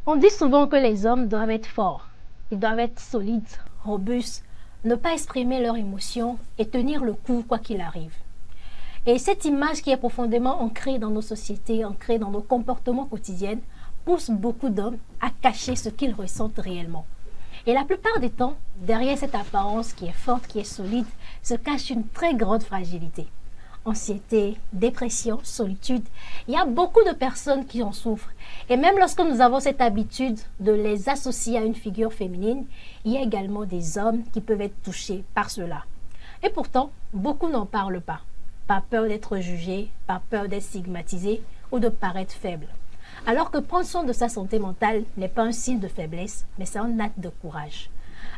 On dit souvent que les hommes doivent être forts, ils doivent être solides, robustes, ne pas exprimer leurs émotions et tenir le coup quoi qu'il arrive. Et cette image qui est profondément ancrée dans nos sociétés, ancrée dans nos comportements quotidiens, pousse beaucoup d'hommes à cacher ce qu'ils ressentent réellement. Et la plupart des temps, derrière cette apparence qui est forte, qui est solide, se cache une très grande fragilité. Anxiété, dépression, solitude, il y a beaucoup de personnes qui en souffrent. Et même lorsque nous avons cette habitude de les associer à une figure féminine, il y a également des hommes qui peuvent être touchés par cela. Et pourtant, beaucoup n'en parlent pas. Par peur d'être jugés, par peur d'être stigmatisés ou de paraître faibles. Alors que prendre soin de sa santé mentale n'est pas un signe de faiblesse, mais c'est un acte de courage.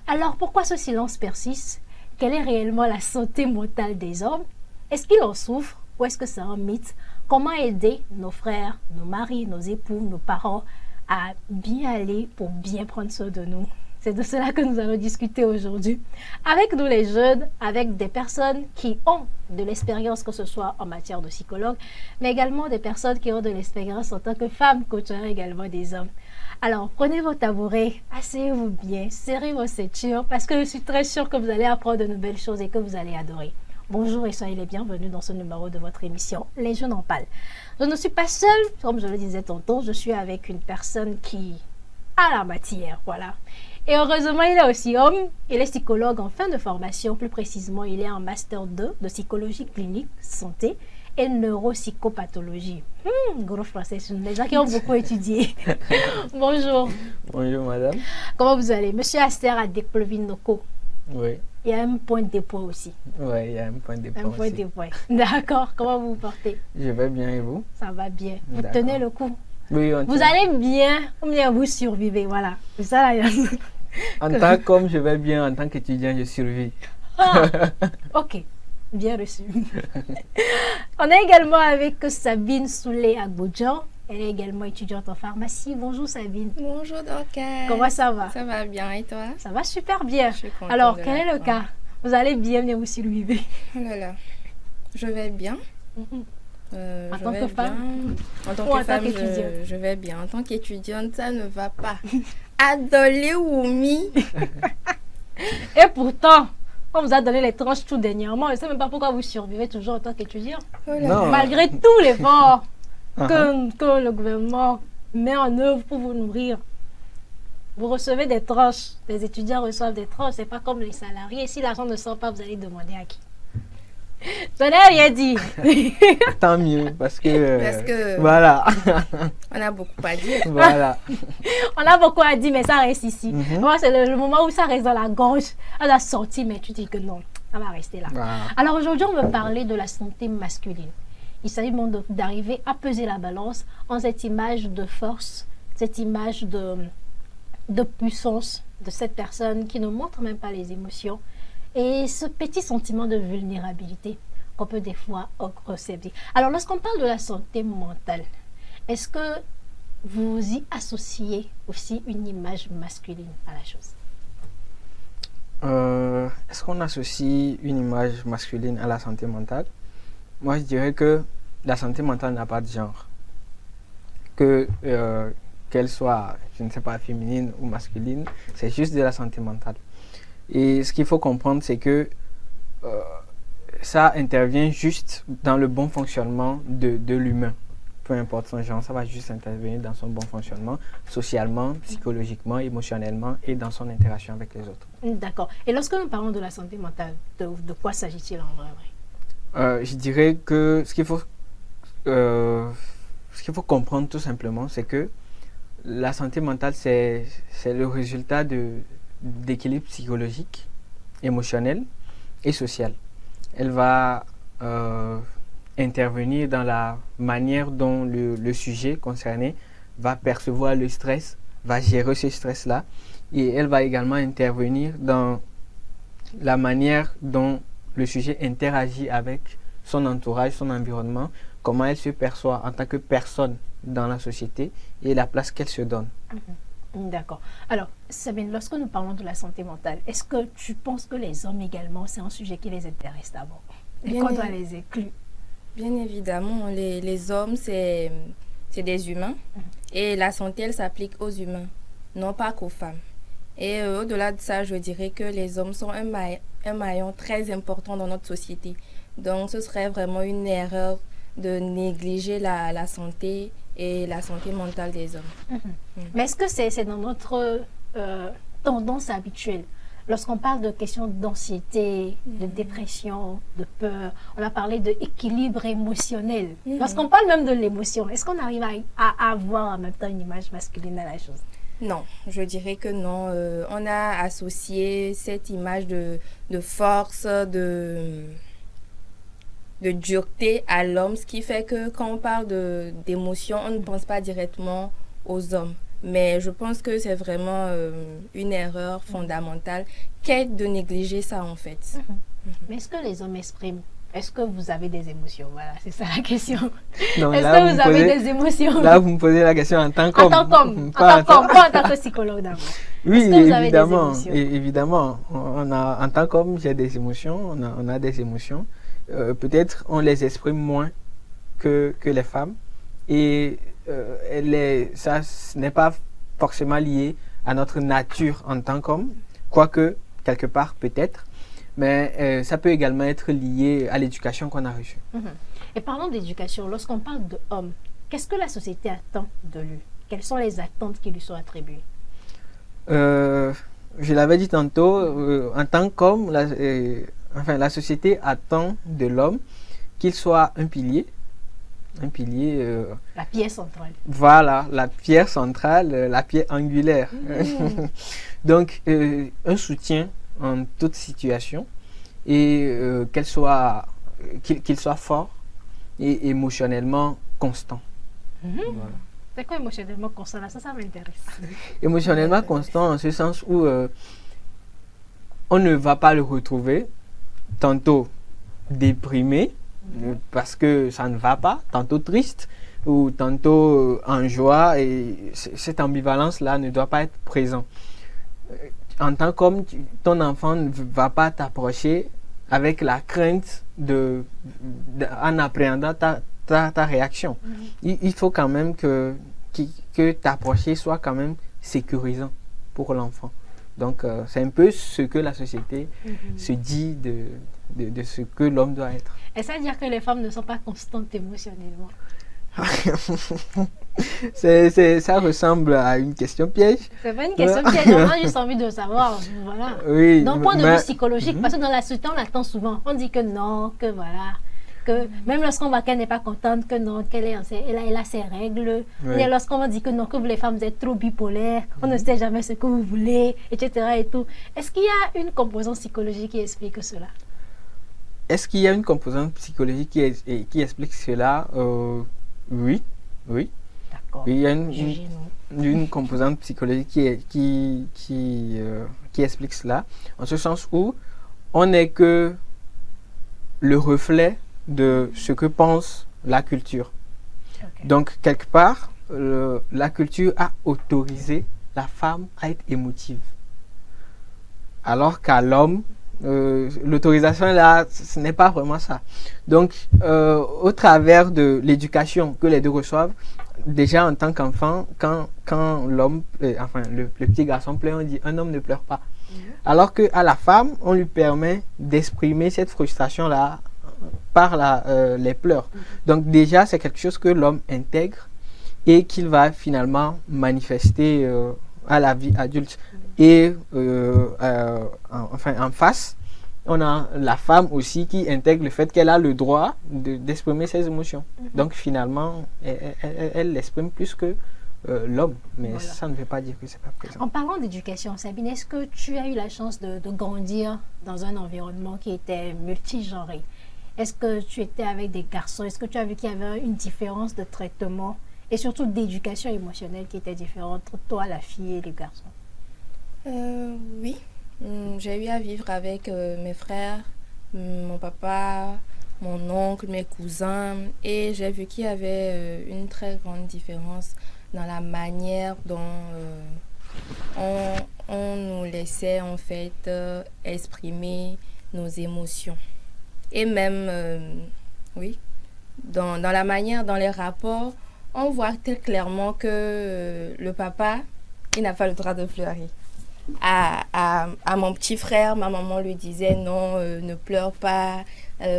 Alors pourquoi ce silence persiste? Quelle est réellement la santé mentale des hommes? Est-ce qu'ils en souffrent ou est-ce que c'est un mythe? Comment aider nos frères, nos maris, nos époux, nos parents à bien aller pour bien prendre soin de nous? C'est de cela que nous allons discuter aujourd'hui. Avec nous les jeunes, avec des personnes qui ont de l'expérience, que ce soit en matière de psychologue, mais également des personnes qui ont de l'expérience en tant que femmes, côtoyant également des hommes. Alors, prenez vos tabourets, asseyez-vous bien, serrez vos ceintures, parce que je suis très sûre que vous allez apprendre de nouvelles choses et que vous allez adorer. Bonjour et soyez les bienvenus dans ce numéro de votre émission Les Jeunes en parlent. Je ne suis pas seule, comme je le disais tantôt, je suis avec une personne qui a la matière, voilà. Et heureusement, il est aussi homme, il est psychologue en fin de formation, plus précisément, il est en Master 2 de psychologie clinique, santé et neuropsychopathologie. Gros français, ce sont des gens qui ont beaucoup étudié. Bonjour. Bonjour madame. Comment vous allez? Monsieur Aster a déplevin Noko. Oui. Il y a un point de dépôt aussi. Oui, il y a un point de dépôt Un point de dépôt. D'accord. Comment vous vous portez? Je vais bien et vous? Ça va bien. Vous tenez le coup? Oui, on vous tient. allez bien ou bien vous survivez? Voilà. C'est ça là. En tant comme je vais bien, en tant qu'étudiant, je survis. Ah, ok. Bien reçu. On est également avec Sabine Soulé-Agbodjan. Elle est également étudiante en pharmacie. Bonjour Sabine. Bonjour Dorcas. Comment ça va? Ça va bien et toi? Ça va super bien. Je suis contente. Alors, quel est le cas? Vous allez bien vous survivre? Oh là là, je vais bien. En tant que femme? En tant que femme, je vais bien. En tant qu'étudiante, ça ne va pas. Adolé Oumi. Et pourtant, on vous a donné les tranches tout dernièrement. Je ne sais même pas pourquoi vous survivez toujours en tant qu'étudiant. Oh là là. Malgré tout l'effort que le gouvernement met en œuvre pour vous nourrir. Vous recevez des tranches. Les étudiants reçoivent des tranches. Ce n'est pas comme les salariés. Si l'argent ne sort pas, vous allez demander à qui? Je n'ai rien dit. Tant mieux, parce que... Parce que voilà. On a beaucoup à dire. Voilà. On a beaucoup à dire, mais ça reste ici. Moi, c'est le moment où ça reste dans la gorge. Elle a sorti, mais tu dis que non, ça va rester là. Voilà. Alors aujourd'hui, on va parler de la santé masculine. Il s'agit d'arriver à peser la balance en cette image de force, cette image de puissance de cette personne qui ne montre même pas les émotions et ce petit sentiment de vulnérabilité qu'on peut des fois ressentir. Alors lorsqu'on parle de la santé mentale, est-ce que vous y associez aussi une image masculine à la chose? Est-ce qu'on associe une image masculine à la santé mentale? Moi, je dirais que la santé mentale n'a pas de genre. Qu'elle soit, je ne sais pas, féminine ou masculine, c'est juste de la santé mentale. Et ce qu'il faut comprendre, c'est que ça intervient juste dans le bon fonctionnement de l'humain. Peu importe son genre, ça va juste intervenir dans son bon fonctionnement, socialement, psychologiquement, émotionnellement et dans son interaction avec les autres. D'accord. Et lorsque nous parlons de la santé mentale, de quoi s'agit-il en vrai? Je dirais que ce qu'il faut comprendre tout simplement, c'est que la santé mentale, c'est le résultat d'équilibre psychologique, émotionnel et social. Elle va intervenir dans la manière dont le sujet concerné va percevoir le stress, va gérer ce stress-là, et elle va également intervenir dans la manière dont le sujet interagit avec son entourage, son environnement, comment elle se perçoit en tant que personne dans la société et la place qu'elle se donne. D'accord. Alors, Sabine, lorsque nous parlons de la santé mentale, est-ce que tu penses que les hommes également, c'est un sujet qui les intéresse d'abord et qu'on doit les inclure? Bien évidemment, les hommes, c'est c'est des humains. Et la santé, elle s'applique aux humains, non pas qu'aux femmes. Et au-delà de ça, je dirais que les hommes sont un maillon très important dans notre société. Donc, ce serait vraiment une erreur de négliger la santé et la santé mentale des hommes. Mais est-ce que c'est dans notre tendance habituelle? Lorsqu'on parle de questions d'anxiété, de dépression, de peur, on a parlé d'équilibre émotionnel. Lorsqu'on parle même de l'émotion, est-ce qu'on arrive à avoir en même temps une image masculine à la chose? Non, je dirais que non. On a associé cette image de force, de dureté à l'homme, ce qui fait que quand on parle d'émotion, on ne pense pas directement aux hommes. Mais je pense que c'est vraiment une erreur fondamentale qu'est de négliger ça en fait. Mais est-ce que les hommes expriment? Est-ce que vous avez des émotions? Voilà, c'est ça la question. Non, est-ce que vous avez des émotions? Là, vous me posez la question en tant qu'homme. En tant qu'homme, pas en tant que psychologue d'abord. Oui, est-ce que vous avez évidemment, des émotions? évidemment. En tant qu'homme, j'ai des émotions, on a des émotions. Peut-être on les exprime moins que les femmes. Et ça, ce n'est pas forcément lié à notre nature en tant qu'homme, quoique, quelque part, peut-être. Mais ça peut également être lié à l'éducation qu'on a reçue. Et parlons d'éducation, lorsqu'on parle d'homme, qu'est-ce que la société attend de lui? Quelles sont les attentes qui lui sont attribuées? Je l'avais dit tantôt, en tant qu'homme, la société attend de l'homme qu'il soit un pilier. La pierre centrale. Voilà, la pierre centrale, la pierre angulaire. Donc, un soutien en toute situation et qu'il soit fort et émotionnellement constant. Voilà. C'est quoi émotionnellement constant là? Ça m'intéresse. Émotionnellement constant en ce sens où on ne va pas le retrouver tantôt déprimé parce que ça ne va pas, tantôt triste ou tantôt en joie, et cette ambivalence-là ne doit pas être présente. En tant qu'homme, ton enfant ne va pas t'approcher avec la crainte en appréhendant ta réaction. Il faut quand même que t'approcher soit quand même sécurisant pour l'enfant. Donc, c'est un peu ce que la société se dit de ce que l'homme doit être. Et ça veut dire que les femmes ne sont pas constantes émotionnellement? Ça ressemble à une question piège. C'est pas une question piège, on a juste envie de savoir. Voilà. Oui, d'un point de vue psychologique, parce que dans la société, on attend souvent. On dit que non, que voilà. Que même lorsqu'on voit qu'elle n'est pas contente, que non, elle a ses règles. Oui. Et lorsqu'on va dire que non, que vous les femmes, vous êtes trop bipolaires, on ne sait jamais ce que vous voulez, etc. et tout. Est-ce qu'il y a une composante psychologique qui explique cela? Est-ce qu'il y a une composante psychologique qui explique cela? Oui. D'accord. Il y a une composante psychologique qui explique cela, en ce sens où on n'est que le reflet de ce que pense la culture. Okay. Donc, quelque part, la culture a autorisé la femme à être émotive. Alors qu'à l'homme, l'autorisation là, ce n'est pas vraiment ça. Donc, au travers de l'éducation que les deux reçoivent, déjà en tant qu'enfant, quand l'homme, le petit garçon pleure, on dit un homme ne pleure pas. Alors qu'à la femme, on lui permet d'exprimer cette frustration là par les pleurs. Donc déjà, c'est quelque chose que l'homme intègre et qu'il va finalement manifester à la vie adulte. Et en face, on a la femme aussi qui intègre le fait qu'elle a le droit d'exprimer ses émotions. Donc finalement, elle l'exprime plus que l'homme. Mais voilà. Ça ne veut pas dire que c'est pas présent. En parlant d'éducation, Sabine, est-ce que tu as eu la chance de grandir dans un environnement qui était multigenré? Est-ce que tu étais avec des garçons? Est-ce que tu as vu qu'il y avait une différence de traitement et surtout d'éducation émotionnelle qui était différente entre toi, la fille, et les garçons? Oui. J'ai eu à vivre avec mes frères, mon papa, mon oncle, mes cousins, et j'ai vu qu'il y avait une très grande différence dans la manière dont on nous laissait en fait exprimer nos émotions. Et même, oui, dans la manière, dans les rapports, on voit très clairement que le papa, il n'a pas le droit de pleurer. À mon petit frère, ma maman lui disait non, ne pleure pas.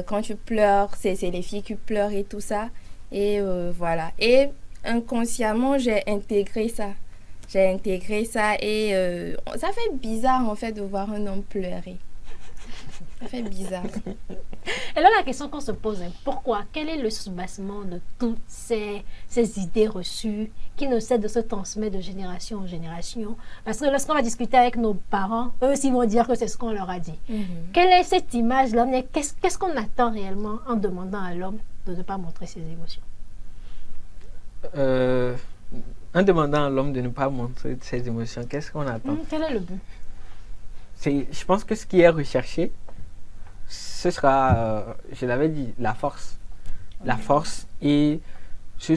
Quand tu pleures, c'est les filles qui pleurent et tout ça. Et voilà. Et inconsciemment, j'ai intégré ça. Et ça fait bizarre en fait de voir un homme pleurer. Ça fait bizarre. Et là, la question qu'on se pose est pourquoi? Quel est le soubassement de toutes ces idées reçues qui ne cessent de se transmettre de génération en génération? Parce que lorsqu'on va discuter avec nos parents, eux aussi vont dire que c'est ce qu'on leur a dit. Quelle est cette image-là? Qu'est-ce qu'on attend réellement en demandant à l'homme de ne pas montrer ses émotions? En demandant à l'homme de ne pas montrer ses émotions, qu'est-ce qu'on attend? Quel est le but? Je pense que ce qui est recherché, ce sera, je l'avais dit, la force. La force et un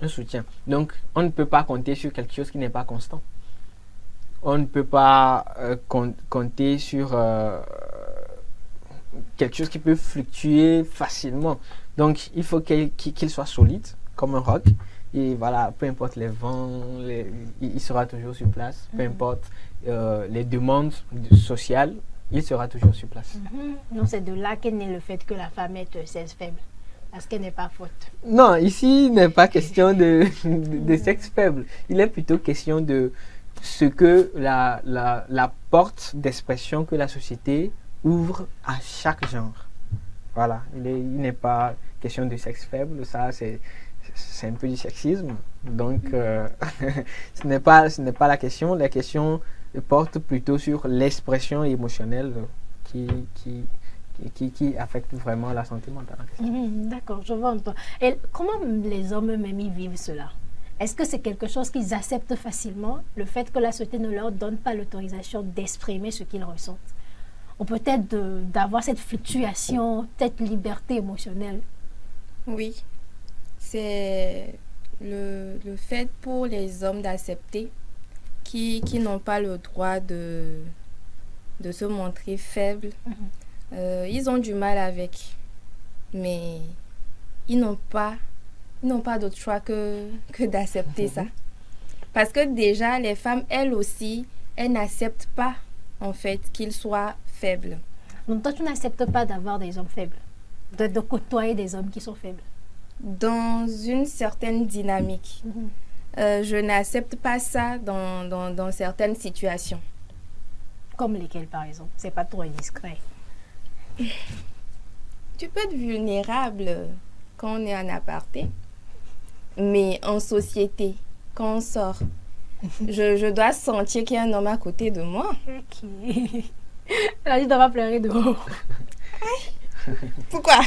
soutien. Donc, on ne peut pas compter sur quelque chose qui n'est pas constant. On ne peut pas compter sur quelque chose qui peut fluctuer facilement. Donc, il faut qu'il soit solide, comme un roc. Et voilà, peu importe les vents, il sera toujours sur place. Peu importe les demandes sociales, il sera toujours sur place. Donc c'est de là qu'est né le fait que la femme est sexe faible, parce qu'elle n'est pas faute. Non, ici, il n'est pas question de sexe faible. Il est plutôt question de ce que la porte d'expression que la société ouvre à chaque genre. Voilà, il n'est pas question de sexe faible, ça c'est un peu du sexisme. Donc, ce n'est pas la question. La question porte plutôt sur l'expression émotionnelle qui affecte vraiment la santé mentale en question. D'accord, je vois un peu. Et comment les hommes eux-mêmes y vivent cela? Est-ce que c'est quelque chose qu'ils acceptent facilement, le fait que la société ne leur donne pas l'autorisation d'exprimer ce qu'ils ressentent? Ou peut-être d'avoir cette fluctuation, cette liberté émotionnelle? Oui, c'est le fait pour les hommes d'accepter qui n'ont pas le droit de se montrer faibles. Ils ont du mal avec, mais ils n'ont pas d'autre choix que d'accepter ça. Parce que déjà, les femmes, elles aussi, elles n'acceptent pas, en fait, qu'ils soient faibles. Donc toi, tu n'acceptes pas d'avoir des hommes faibles, de côtoyer des hommes qui sont faibles? Dans une certaine dynamique. Je n'accepte pas ça dans certaines situations. Comme lesquelles, par exemple? C'est pas trop indiscret. Tu peux être vulnérable quand on est en aparté, mais en société, quand on sort, je dois sentir qu'il y a un homme à côté de moi. Ok. Elle a dit de pas pleurer dehors. Pourquoi?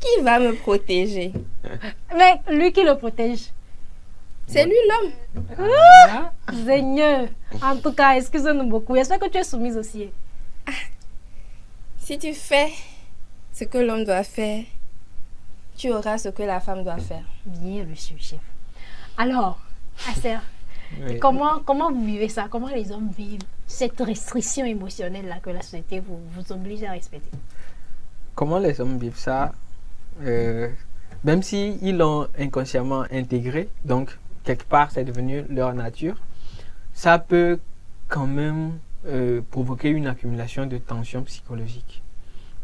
Qui va me protéger? Mais lui qui le protège. C'est lui l'homme. Seigneur. En tout cas, excuse-nous beaucoup. J'espère que tu es soumise aussi. Si tu fais ce que l'homme doit faire, tu auras ce que la femme doit faire. Bien reçu, chef. Alors, Acer, Oui. comment vous vivez ça? Comment les hommes vivent cette restriction émotionnelle-là que la société vous oblige à respecter? Comment les hommes vivent ça, même s'ils l'ont inconsciemment intégré, donc quelque part c'est devenu leur nature, ça peut quand même provoquer une accumulation de tensions psychologiques.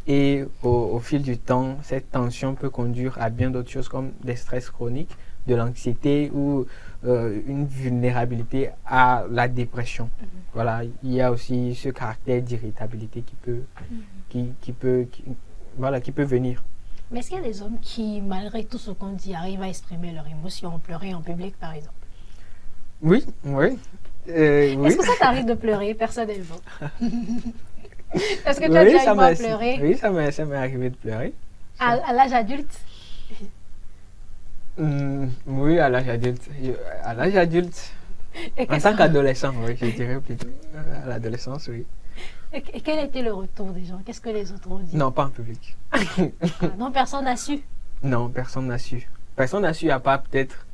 Et au fil du temps, cette tension peut conduire à bien d'autres choses comme des stress chroniques, de l'anxiété ou une vulnérabilité à la dépression. Voilà, il y a aussi ce caractère d'irritabilité qui peut venir. Mais est-ce qu'il y a des hommes qui, malgré tout ce qu'on dit, arrivent à exprimer leurs émotions, pleurer en public, par exemple? Oui. Est-ce que ça t'arrive de pleurer personnellement? Est-ce que tu as déjà eu à pleurer? Oui, ça m'est arrivé de pleurer. À l'âge adulte? Oui, à l'âge adulte. À l'âge adulte, en tant qu'adolescent, oui, je dirais plutôt. À l'adolescence, oui. Et quel était le retour des gens? Qu'est-ce que les autres ont dit? Non, pas en public. Non, personne n'a su? Non, personne n'a su. Personne n'a su, à part peut-être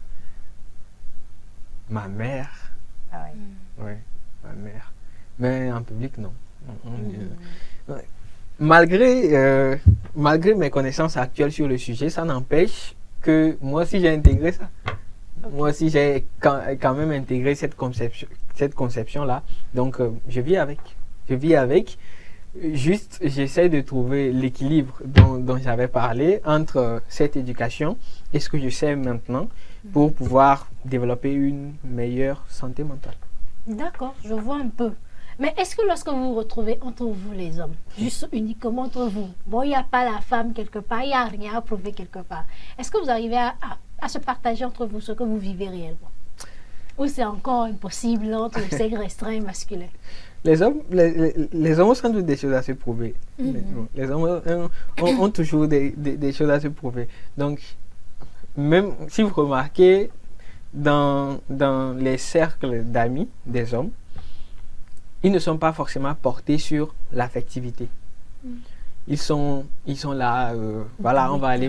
ma mère. Ah oui. Oui, ma mère. Mais en public, non. Ouais. Malgré mes connaissances actuelles sur le sujet, ça n'empêche que moi aussi j'ai intégré ça. Moi aussi j'ai quand même intégré cette conception-là. Donc je vis avec. Je vis avec. Juste, j'essaie de trouver l'équilibre dont j'avais parlé entre cette éducation et ce que je sais maintenant pour pouvoir développer une meilleure santé mentale. D'accord, je vois un peu. Mais est-ce que lorsque vous vous retrouvez entre vous les hommes, juste uniquement entre vous, bon, il n'y a pas la femme quelque part, il n'y a rien à prouver quelque part, est-ce que vous arrivez à se partager entre vous ce que vous vivez réellement? Ou c'est encore impossible entre le sexe restreint et masculin? Les hommes ont sans doute des choses à se prouver. Les hommes ont toujours des choses à se prouver. Donc, même si vous remarquez, dans les cercles d'amis des hommes, ils ne sont pas forcément portés sur l'affectivité. Ils sont là, voilà, on va aller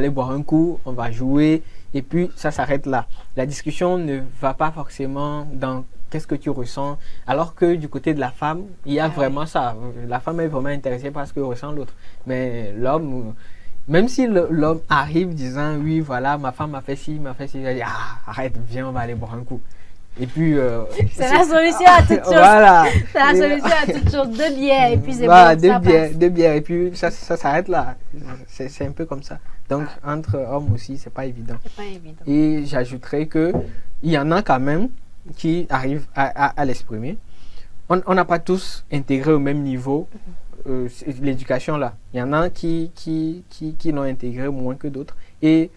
boire un coup, on va jouer, et puis ça s'arrête là. La discussion ne va pas forcément dans qu'est-ce que tu ressens, alors que du côté de la femme, il y a vraiment ça. La femme est vraiment intéressée par ce que ressent l'autre. Mais l'homme, même si l'homme arrive disant, oui, voilà, ma femme m'a fait ci, il va dire, arrête, viens, on va aller boire un coup. Et puis... c'est la solution à toute chose. Voilà. C'est la solution à toute chose. Deux bières et puis c'est voilà, bon, deux bières et puis ça s'arrête là. C'est un peu comme ça. Donc, entre hommes aussi, c'est pas évident. C'est pas évident. Et j'ajouterais que il y en a quand même qui arrivent à l'exprimer. On n'a pas tous intégré au même niveau l'éducation là. Il y en a qui l'ont intégré moins que d'autres. Et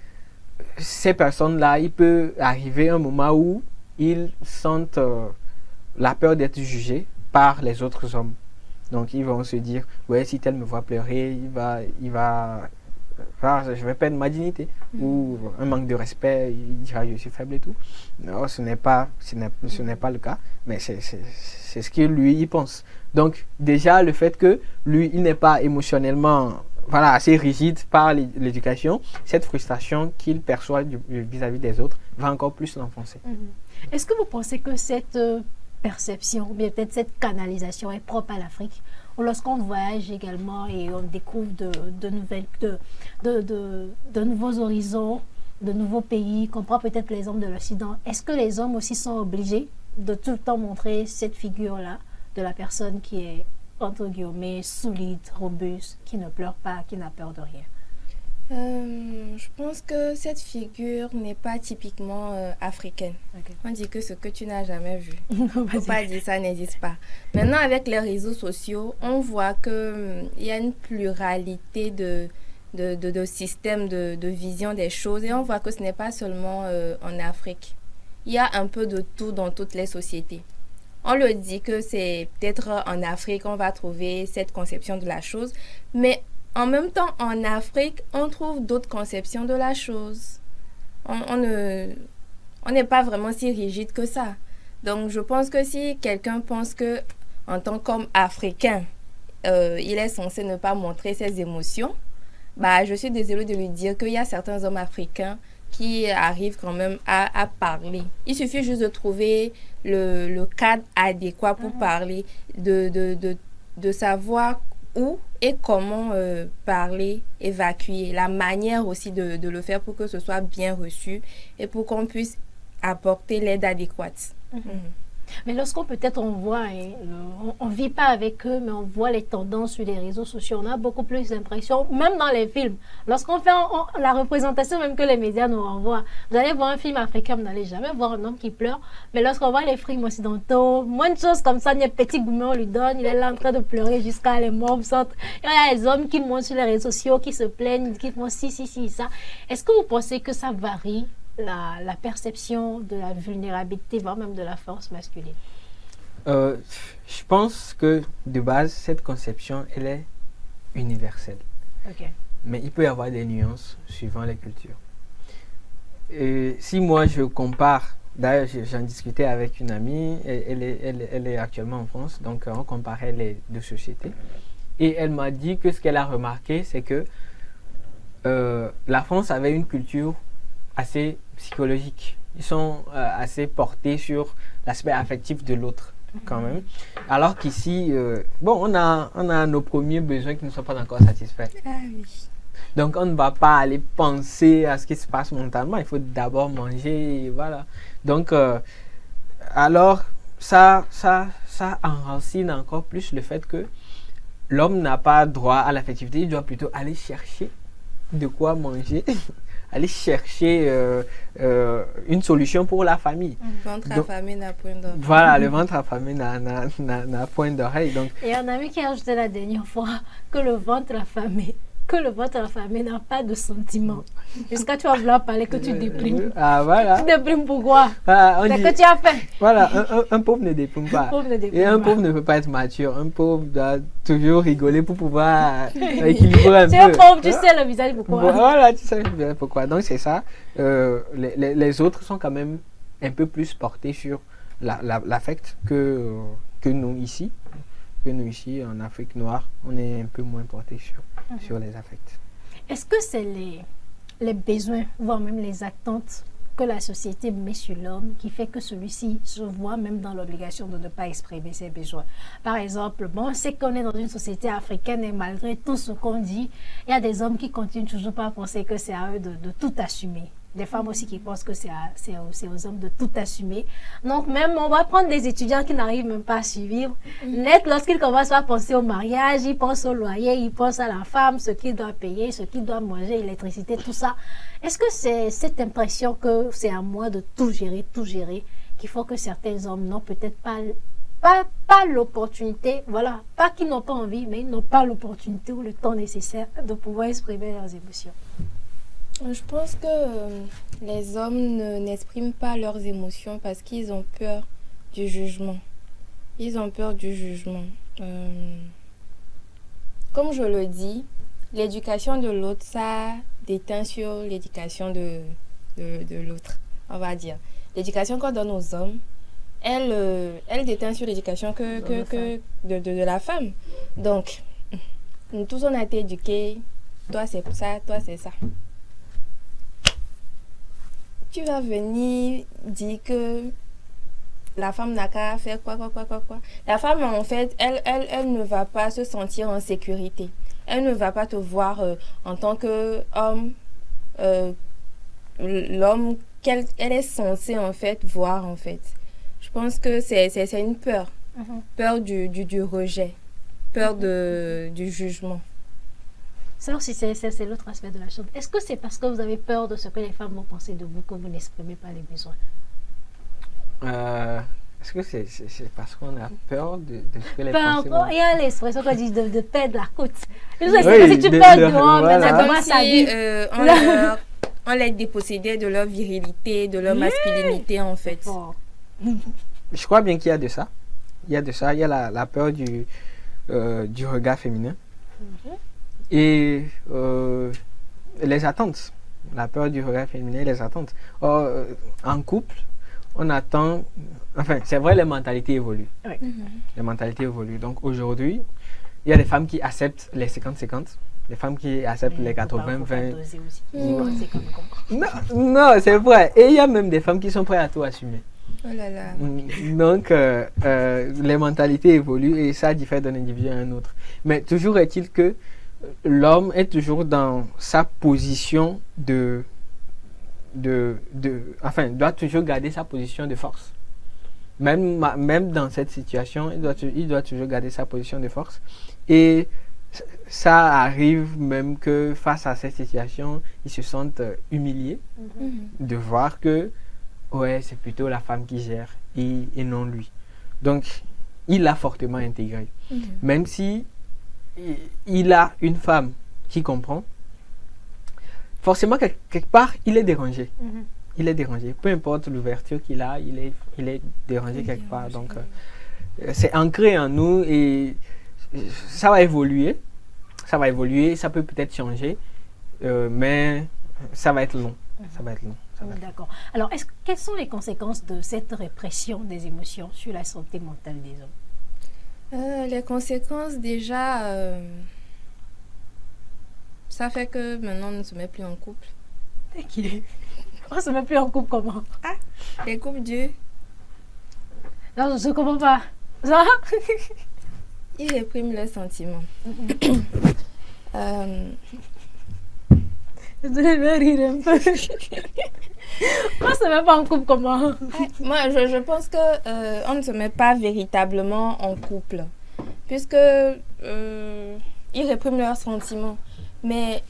ces personnes-là, il peut arriver un moment où ils sentent la peur d'être jugés par les autres hommes. Donc ils vont se dire, ouais, si tel me voit pleurer, je vais perdre ma dignité. Ou un manque de respect, il dira, je suis faible et tout. Non, ce n'est pas le cas, mais c'est ce que lui, il pense. Donc déjà, le fait que lui, il n'est pas émotionnellement assez rigide par l'éducation, cette frustration qu'il perçoit vis-à-vis des autres va encore plus l'enfoncer. Est-ce que vous pensez que cette perception, ou bien peut-être cette canalisation est propre à l'Afrique? Ou lorsqu'on voyage également et on découvre de nouveaux horizons, de nouveaux pays, qu'on prend peut-être l'exemple de l'Occident, est-ce que les hommes aussi sont obligés de tout le temps montrer cette figure-là de la personne qui est, entre guillemets, solide, robuste, qui ne pleure pas, qui n'a peur de rien? Je pense que cette figure n'est pas typiquement africaine. Okay. On dit que ce que tu n'as jamais vu. Faut pas dire ça n'existe pas. Maintenant, avec les réseaux sociaux, on voit qu'il y a une pluralité de systèmes, de vision des choses. Et on voit que ce n'est pas seulement en Afrique. Il y a un peu de tout dans toutes les sociétés. On le dit que c'est peut-être en Afrique qu'on va trouver cette conception de la chose. Mais en même temps, en Afrique, on trouve d'autres conceptions de la chose. On n'est pas vraiment si rigide que ça. Donc, je pense que si quelqu'un pense que, en tant qu'homme africain, il est censé ne pas montrer ses émotions, je suis désolée de lui dire qu'il y a certains hommes africains qui arrivent quand même à parler. Il suffit juste de trouver le cadre adéquat pour parler, de savoir où et comment parler, évacuer, la manière aussi de le faire pour que ce soit bien reçu et pour qu'on puisse apporter l'aide adéquate. Mais lorsqu'on peut-être on voit, on ne vit pas avec eux, mais on voit les tendances sur les réseaux sociaux, on a beaucoup plus d'impression, même dans les films. Lorsqu'on fait la représentation même que les médias nous renvoient, vous allez voir un film africain, vous n'allez jamais voir un homme qui pleure, mais lorsqu'on voit les films occidentaux, moins de choses comme ça, il y a un petit gourmet, on lui donne, il est là en train de pleurer jusqu'à les morts sortent. Il y a les hommes qui montent sur les réseaux sociaux, qui se plaignent, qui font ci, ça. Est-ce que vous pensez que ça varie la perception de la vulnérabilité, voire même de la force masculine? Je pense que de base, cette conception, elle est universelle. Okay. Mais il peut y avoir des nuances suivant les cultures. Si moi je compare, d'ailleurs j'en discutais avec une amie, elle est actuellement en France, donc on comparait les deux sociétés. Et elle m'a dit que ce qu'elle a remarqué, c'est que la France avait une culture assez psychologique. Ils sont assez portés sur l'aspect affectif de l'autre quand même. Alors qu'ici, on a nos premiers besoins qui ne sont pas encore satisfaits. Ah oui. Donc, on ne va pas aller penser à ce qui se passe mentalement. Il faut d'abord manger, et voilà. Donc, alors, ça enracine encore plus le fait que l'homme n'a pas droit à l'affectivité. Il doit plutôt aller chercher de quoi manger, aller chercher une solution pour la famille. Le ventre affamé n'a point d'oreille. Voilà, le ventre affamé n'a point d'oreille. Donc, Et un ami qui a ajouté la dernière fois que le ventre affamé n'a pas de sentiments. Jusqu'à tu vas vouloir parler que tu déprimes. Ah, voilà. Tu déprimes pourquoi? Ah, C'est que tu as faim. Voilà, un pauvre ne déprime pas. Un pauvre ne déprime Et un pas. pauvre ne peut pas être mature. Un pauvre doit toujours rigoler pour pouvoir équilibrer un peu. Tu es pauvre, tu sais le visage pourquoi. Voilà, tu sais bien pourquoi. Donc c'est ça. Les autres sont quand même un peu plus portés sur l'affect que nous ici. Que nous ici, en Afrique noire, on est un peu moins portés sur les affects. Est-ce que c'est les besoins, voire même les attentes que la société met sur l'homme qui fait que celui-ci se voit même dans l'obligation de ne pas exprimer ses besoins? Par exemple, bon, c'est qu'on est dans une société africaine et malgré tout ce qu'on dit, il y a des hommes qui continuent toujours pas à penser que c'est à eux de tout assumer. Des femmes aussi qui pensent que c'est aux hommes de tout assumer. Donc même, on va prendre des étudiants qui n'arrivent même pas à suivre. Net, lorsqu'ils commencent à penser au mariage, ils pensent au loyer, ils pensent à la femme, ce qu'il doit payer, ce qu'il doit manger, l'électricité, tout ça. Est-ce que c'est cette impression que c'est à moi de tout gérer, qu'il faut que certains hommes n'ont peut-être pas l'opportunité, voilà, pas qu'ils n'ont pas envie, mais ils n'ont pas l'opportunité ou le temps nécessaire de pouvoir exprimer leurs émotions? Je pense que les hommes n'expriment pas leurs émotions parce qu'ils ont peur du jugement. Ils ont peur du jugement. Comme je le dis, l'éducation de l'autre, ça déteint sur l'éducation de l'autre, on va dire. L'éducation qu'on donne aux hommes, elle déteint sur l'éducation de la femme. Donc, nous tous, on a été éduqués. Toi, c'est ça, toi, c'est ça. Tu vas venir dire que la femme n'a qu'à faire quoi. La femme, en fait, elle ne va pas se sentir en sécurité. Elle ne va pas te voir en tant qu'homme, l'homme qu'elle est censée, en fait, voir, en fait. Je pense que c'est une peur. Peur du rejet. Peur du jugement. Ça aussi, c'est l'autre aspect de la chose. Est-ce que c'est parce que vous avez peur de ce que les femmes vont penser de vous que vous n'exprimez pas les besoins? Est-ce que c'est parce qu'on a peur de ce que les Peur, femmes... il y a l'expression qu'on dit de perdre la côte. Oui, Si tu perds du monde, voilà. ça commence à Si, dire. on les dépossédait de leur virilité, de leur masculinité, en fait. Bon. Je crois bien qu'il y a de ça. Il y a la peur du regard féminin. Et les attentes. La peur du regard féminin et les attentes. En couple, on attend... Enfin, c'est vrai, les mentalités évoluent. Oui. Les mentalités évoluent. Donc aujourd'hui, il y a des femmes qui acceptent les 50-50. Les femmes qui acceptent les 80-20. Non, c'est vrai. Et il y a même des femmes qui sont prêtes à tout assumer. Oh là là. Donc, les mentalités évoluent et ça diffère d'un individu à un autre. Mais toujours est-il que l'homme est toujours dans sa position enfin, doit toujours garder sa position de force. Même dans cette situation, il doit toujours garder sa position de force. Et ça arrive même que face à cette situation, ils se sentent humiliés de voir que ouais, c'est plutôt la femme qui gère et non lui. Donc, il l'a fortement intégré. Même si il a une femme qui comprend, forcément, quelque part, il est dérangé. Il est dérangé. Peu importe l'ouverture qu'il a, il est dérangé quelque part. Donc, c'est ancré en nous et ça va évoluer. Ça va évoluer, ça peut peut-être changer, mais ça va être long. Ça va être long. D'accord. Alors, quelles sont les conséquences de cette répression des émotions sur la santé mentale des hommes? Les conséquences, déjà, ça fait que maintenant, on ne se met plus en couple. On ne se met plus en couple comment? Les couples durs. Non, je ne comprends pas. Ça? Ils répriment leurs sentiments. Je vais rire un peu. Moi, ça ne met pas en couple comment? Moi, je pense que on ne se met pas véritablement en couple, puisque ils répriment leurs sentiments. Mais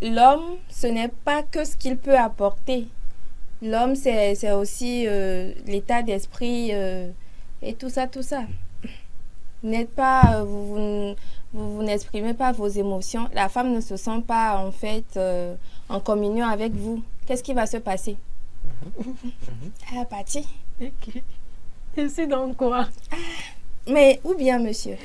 l'homme, ce n'est pas que ce qu'il peut apporter. L'homme, c'est aussi l'état d'esprit et tout ça, tout ça. Vous n'êtes pas, vous n'exprimez pas vos émotions. La femme ne se sent pas en fait en communion avec vous. Qu'est-ce qui va se passer? Elle a parti. Ok. Je suis dans quoi? Mais où bien, monsieur?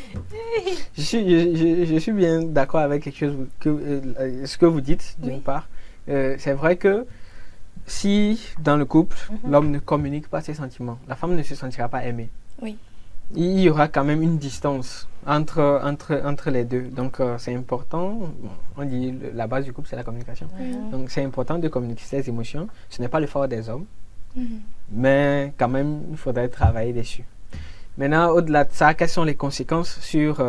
Je suis bien d'accord avec quelque chose ce que vous dites, d'une Oui. part. C'est vrai que si dans le couple, l'homme ne communique pas ses sentiments, la femme ne se sentira pas aimée. Oui. Il y aura quand même une distance entre les deux. Donc, c'est important. Bon, on dit la base du couple, c'est la communication. Donc, c'est important de communiquer ses émotions. Ce n'est pas le fort des hommes, mais quand même, il faudrait travailler dessus. Maintenant, au-delà de ça, quelles sont les conséquences sur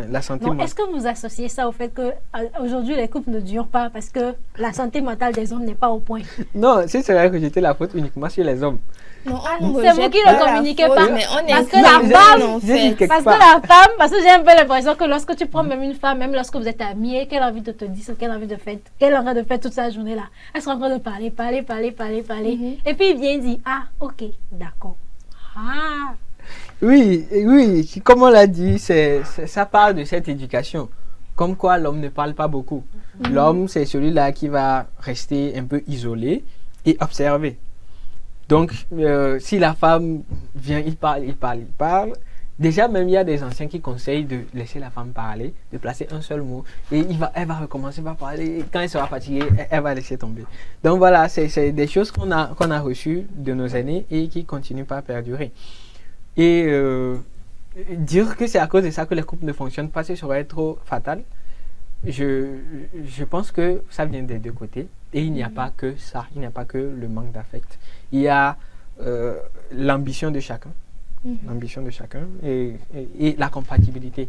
la santé Non, mentale? est-ce que vous associez ça au fait qu'aujourd'hui, les couples ne durent pas parce que la santé mentale des hommes n'est pas au point? Non, c'est vrai que j'étais la faute uniquement sur les hommes. Non, c'est vous qui ne communiquez pas. Mais on Parce est que la femme, en j'ai dit fait. quelque Parce que part. la femme, parce que j'ai un peu l'impression que lorsque tu prends même une femme, même lorsque vous êtes amis, et qu'elle a envie de te dire ce qu'elle a envie de faire, qu'elle a envie de faire toute sa journée là, elle sera en train de parler. Et puis il vient dire, ah, ok, d'accord. Ah, Oui, comme on l'a dit, ça part de cette éducation. Comme quoi l'homme ne parle pas beaucoup. L'homme, c'est celui-là qui va rester un peu isolé et observer. Donc, si la femme vient, il parle. Déjà, même, il y a des anciens qui conseillent de laisser la femme parler, de placer un seul mot. Et elle va recommencer par parler. Et quand elle sera fatiguée, elle va laisser tomber. Donc voilà, c'est des choses qu'on a reçues de nos aînés et qui continuent pas à perdurer. Et dire que c'est à cause de ça que les couples ne fonctionnent pas, ce serait trop fatal. Je pense que ça vient des deux côtés. Et il n'y a pas que ça, il n'y a pas que le manque d'affect. Il y a l'ambition de chacun. L'ambition de chacun et la compatibilité.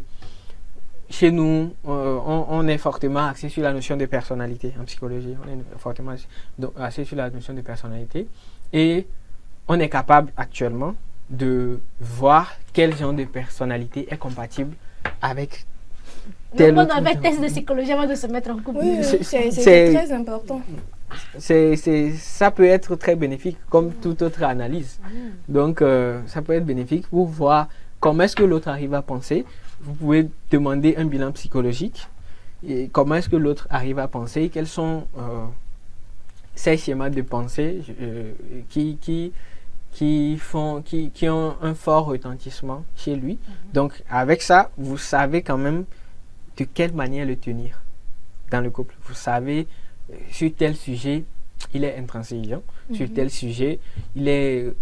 Chez nous, on est fortement axé sur la notion de personnalité en psychologie. On est fortement axé sur la notion de personnalité. Et on est capable actuellement de voir quel genre de personnalité est compatible avec tel donc on autre doit faire genre. test de psychologie avant de se mettre en couple. Oui, C'est- c'est c'est- très important. Ça peut être très bénéfique comme toute autre analyse. Donc, ça peut être bénéfique pour voir comment est-ce que l'autre arrive à penser. Vous pouvez demander un bilan psychologique et comment est-ce que l'autre arrive à penser, quels sont ces schémas de pensée qui ont un fort retentissement chez lui. Donc, avec ça, vous savez quand même de quelle manière le tenir dans le couple. Vous savez, sur tel sujet, il est intransigeant. Sur tel sujet, il est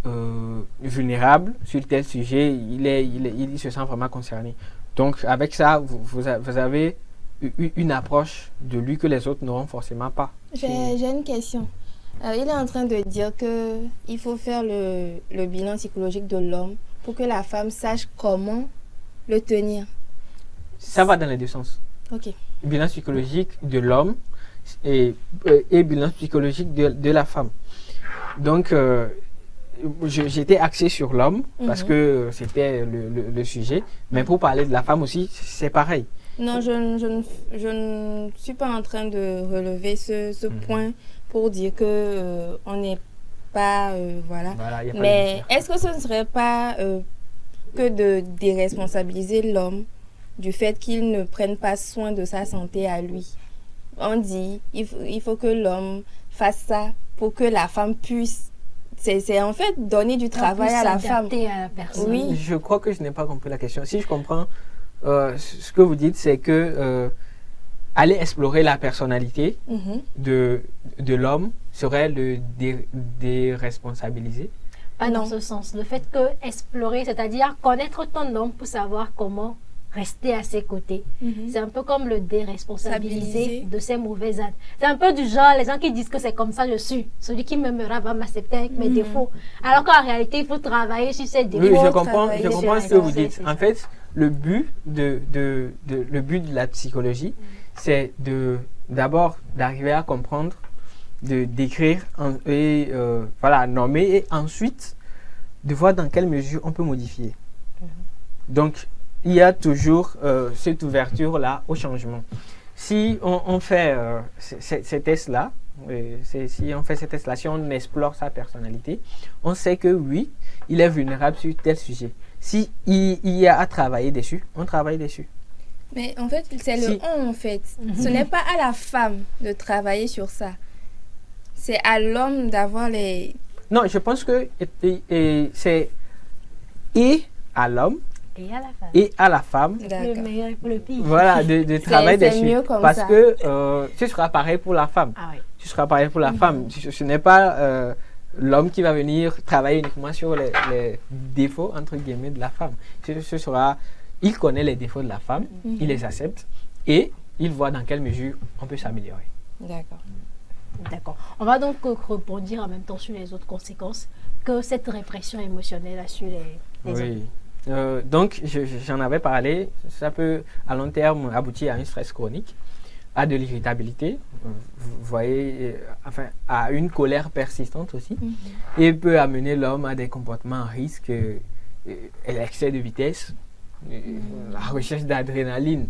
vulnérable. Sur tel sujet, il se sent vraiment concerné. Donc, avec ça, vous avez une approche de lui que les autres n'auront forcément pas. J'ai une question. Il est en train de dire qu'il faut faire le bilan psychologique de l'homme pour que la femme sache comment le tenir. Ça va dans les deux sens. Ok. Bilan psychologique de l'homme et bilan psychologique de la femme. Donc, j'étais axé sur l'homme parce que c'était le sujet. Mais pour parler de la femme aussi, c'est pareil. Non, je ne suis pas en train de relever ce point pour dire que on n'est pas... voilà. Voilà, y a pas de Mais mystère. est-ce que ce ne serait pas que de déresponsabiliser l'homme du fait qu'il ne prenne pas soin de sa santé à lui? On dit il faut que l'homme fasse ça pour que la femme puisse... C'est en fait donner du travail à la femme. S'adapter à la personne. Oui. Je crois que je n'ai pas compris la question. Si je comprends, ce que vous dites, c'est que aller explorer la personnalité Mhm. de l'homme serait le déresponsabiliser. Pas dans Non. ce sens. Le fait que explorer, c'est-à-dire connaître ton homme pour savoir comment rester à ses côtés. Mhm. C'est un peu comme le déresponsabiliser Stabiliser. de ses mauvais actes. C'est un peu du genre, les gens qui disent que c'est comme ça je suis. Celui qui m'aimera va m'accepter avec mes défauts. Alors qu'en réalité, il faut travailler sur ses défauts. Oui, je faut comprends travailler ce sur que la vous dites. c'est En ça. fait, le but de la psychologie, c'est d'abord d'arriver à comprendre, de d'écrire et voilà, nommer, et ensuite de voir dans quelle mesure on peut modifier. Donc, il y a toujours cette ouverture-là au changement. Si on fait ces tests-là, si on fait ces tests-là, si on explore sa personnalité, on sait que oui, il est vulnérable sur tel sujet. Si il y a à travailler dessus, on travaille dessus. Mais en fait, c'est le on en fait. Ce n'est pas à la femme de travailler sur ça. C'est à l'homme d'avoir les... Non, je pense que c'est et à l'homme Et à la fin. et à la femme. Le D'accord. meilleur pour le pire. Voilà, de travailler c'est dessus. mieux comme Parce ça. que ce sera pareil pour la femme. Ah oui. Ce sera pareil pour la femme. Ce n'est pas l'homme qui va venir travailler uniquement sur les défauts, entre guillemets, de la femme. Ce sera, il connaît les défauts de la femme, il les accepte et il voit dans quelle mesure on peut s'améliorer. D'accord. D'accord. On va donc rebondir en même temps sur les autres conséquences que cette répression émotionnelle a sur les hommes. Oui. Donc, j'en avais parlé. Ça peut, à long terme, aboutir à un stress chronique, à de l'irritabilité, vous voyez, enfin, à une colère persistante aussi, et peut amener l'homme à des comportements à risque, l'excès de vitesse, la recherche d'adrénaline.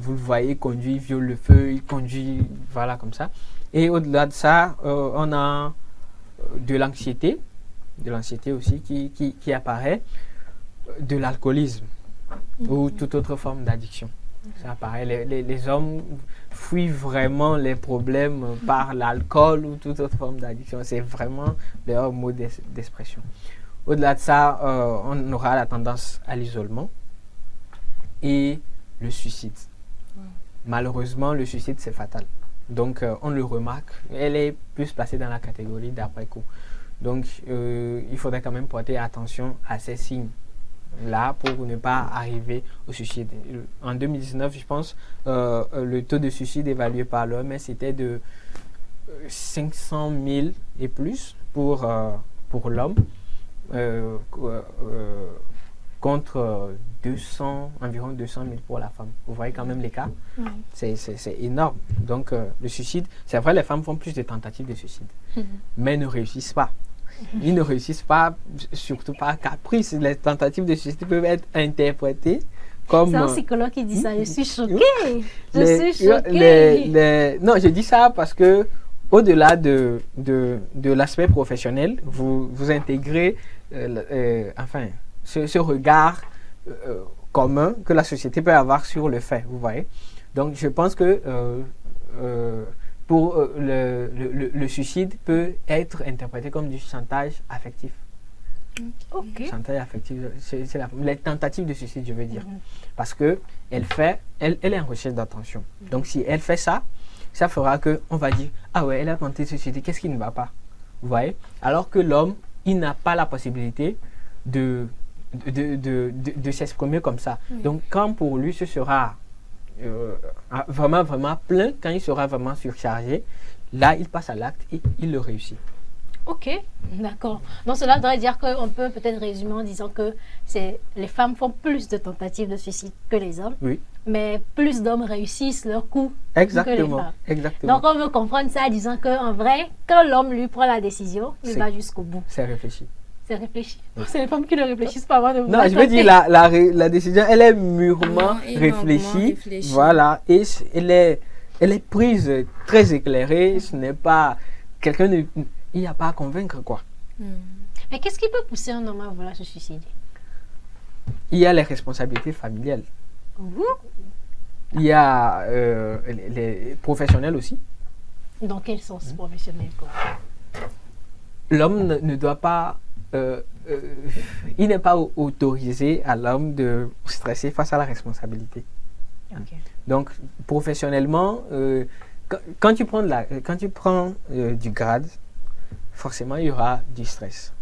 Vous le voyez, il conduit, il viole le feu, il conduit, voilà, comme ça. Et au-delà de ça, on a de l'anxiété aussi qui apparaît, de l'alcoolisme ou toute autre forme d'addiction. Ça apparaît. Les hommes fuient vraiment les problèmes par l'alcool ou toute autre forme d'addiction. C'est vraiment leur mot d'expression. Au-delà de ça, on aura la tendance à l'isolement et le suicide. Malheureusement, le suicide, c'est fatal. Donc, on le remarque. Elle est plus placée dans la catégorie d'après-coup. Donc, il faudrait quand même porter attention à ces signes-là pour ne pas arriver au suicide. En 2019, je pense, le taux de suicide évalué par l'OMS était de 500 000 et plus pour l'homme, contre environ 200 000 pour la femme. Vous voyez quand même l'écart. C'est énorme. Donc, le suicide, c'est vrai, les femmes font plus de tentatives de suicide, mais ne réussissent pas. Ils ne réussissent pas, surtout par caprice. Les tentatives de suicide peuvent être interprétées comme... C'est un psychologue qui dit ça. Je suis choquée. Je suis choquée. Non, je dis ça parce que au-delà de l'aspect professionnel, vous intégrez enfin, ce regard commun que la société peut avoir sur le fait, vous voyez. Donc, je pense que pour le suicide peut être interprété comme du chantage affectif. Ok. Chantage affectif, c'est les tentatives de suicide, je veux dire. Parce que elle est en recherche d'attention. Donc, si elle fait ça, ça fera qu'on va dire, ah ouais, elle a tenté de se suicider, qu'est-ce qui ne va pas? Vous voyez? Alors que l'homme, il n'a pas la possibilité de s'exprimer comme ça. Donc, quand pour lui, ce sera vraiment, vraiment plein, quand il sera vraiment surchargé, là, il passe à l'acte et il le réussit. Ok, d'accord. Donc, cela voudrait dire qu'on peut peut-être résumer en disant que les femmes font plus de tentatives de suicide que les hommes, oui, mais plus d'hommes réussissent leur coup que les femmes. Exactement. Donc, on veut comprendre ça en disant qu'en vrai, quand l'homme lui prend la décision, il va jusqu'au bout. C'est réfléchi. C'est réfléchi. C'est les femmes qui ne réfléchissent pas avant de Non, je veux dire, la décision, elle est mûrement réfléchie. Voilà. Et elle est prise très éclairée. Ce n'est pas quelqu'un de... Il n'y a pas à convaincre, quoi. Mais qu'est-ce qui peut pousser un homme à vouloir se suicider? Il y a les responsabilités familiales. Il y a les professionnels aussi. Dans quel sens professionnel, quoi? L'homme ne doit pas... il n'est pas autorisé à l'homme de stresser face à la responsabilité. Okay. Donc, professionnellement, quand tu prends, du grade, forcément, il y aura du stress.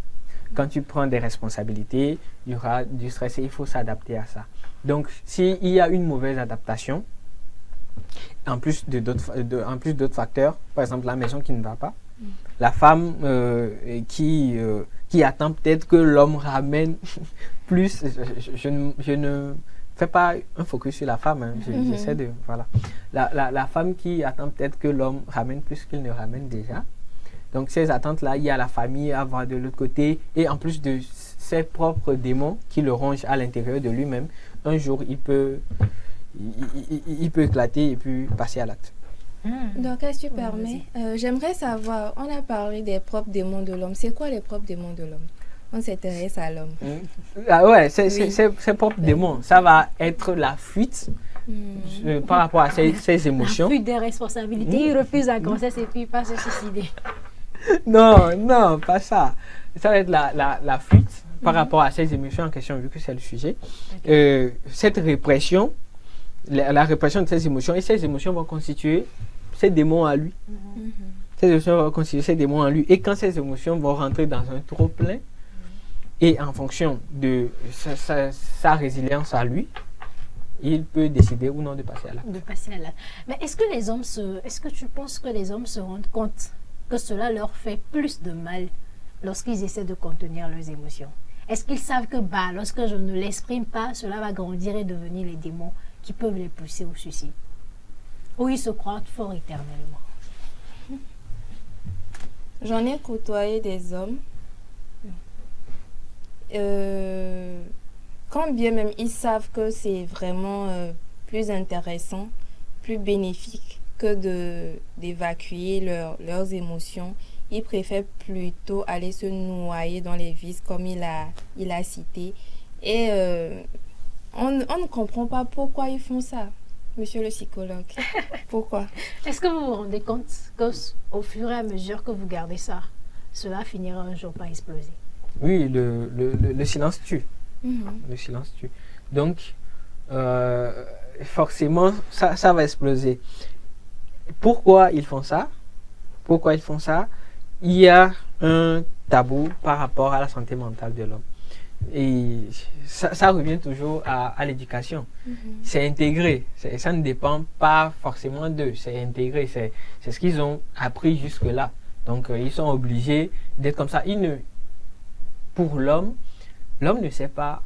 Quand tu prends des responsabilités, il y aura du stress et il faut s'adapter à ça. Donc, s'il y a une mauvaise adaptation, en plus d'autres facteurs, par exemple la maison qui ne va pas, la femme qui attend peut-être que l'homme ramène plus, je ne fais pas un focus sur la femme. Hein. J'essaie de... Voilà. La femme qui attend peut-être que l'homme ramène plus qu'il ne ramène déjà. Donc, ces attentes-là, il y a la famille à voir de l'autre côté. Et en plus de ses propres démons qui le rongent à l'intérieur de lui-même, un jour, il peut éclater et puis passer à l'acte. Donc, est-ce que tu permets, j'aimerais savoir, on a parlé des propres démons de l'homme. C'est quoi les propres démons de l'homme? On s'intéresse à l'homme. Ah ouais, ses propres démons. Ça va être la fuite par rapport à ses émotions. La fuite des responsabilités. Il refuse la grossesse et puis il passe se suicider. Non, pas ça. Ça va être la fuite par rapport à ses émotions en question, vu que c'est le sujet. Cette répression, la répression de ses émotions, et ces émotions vont constituer ses démons à lui. Ces émotions vont constituer ses démons à lui. Et quand ces émotions vont rentrer dans un trop-plein, et en fonction de sa résilience à lui, il peut décider ou non de passer à l'acte. Mais est-ce que tu penses que les hommes se rendent compte que cela leur fait plus de mal lorsqu'ils essaient de contenir leurs émotions? Est-ce qu'ils savent que lorsque je ne l'exprime pas, cela va grandir et devenir les démons qui peuvent les pousser au suicide? Ou ils se croient forts éternellement? J'en ai côtoyé des hommes. Quand bien même ils savent que c'est vraiment plus intéressant, plus bénéfique que d'évacuer leurs émotions, ils préfèrent plutôt aller se noyer dans les vices comme il a cité. Et on ne comprend pas pourquoi ils font ça, monsieur le psychologue. Pourquoi? Est-ce que vous vous rendez compte qu'au fur et à mesure que vous gardez ça, cela finira un jour par exploser? Oui, le silence tue. Le silence tue. Donc, forcément, ça va exploser. Pourquoi ils font ça? Il y a un tabou par rapport à la santé mentale de l'homme. Et ça revient toujours à l'éducation. C'est intégré. Ça ne dépend pas forcément d'eux. C'est intégré. C'est ce qu'ils ont appris jusque-là. Donc, ils sont obligés d'être comme ça. Pour l'homme ne sait pas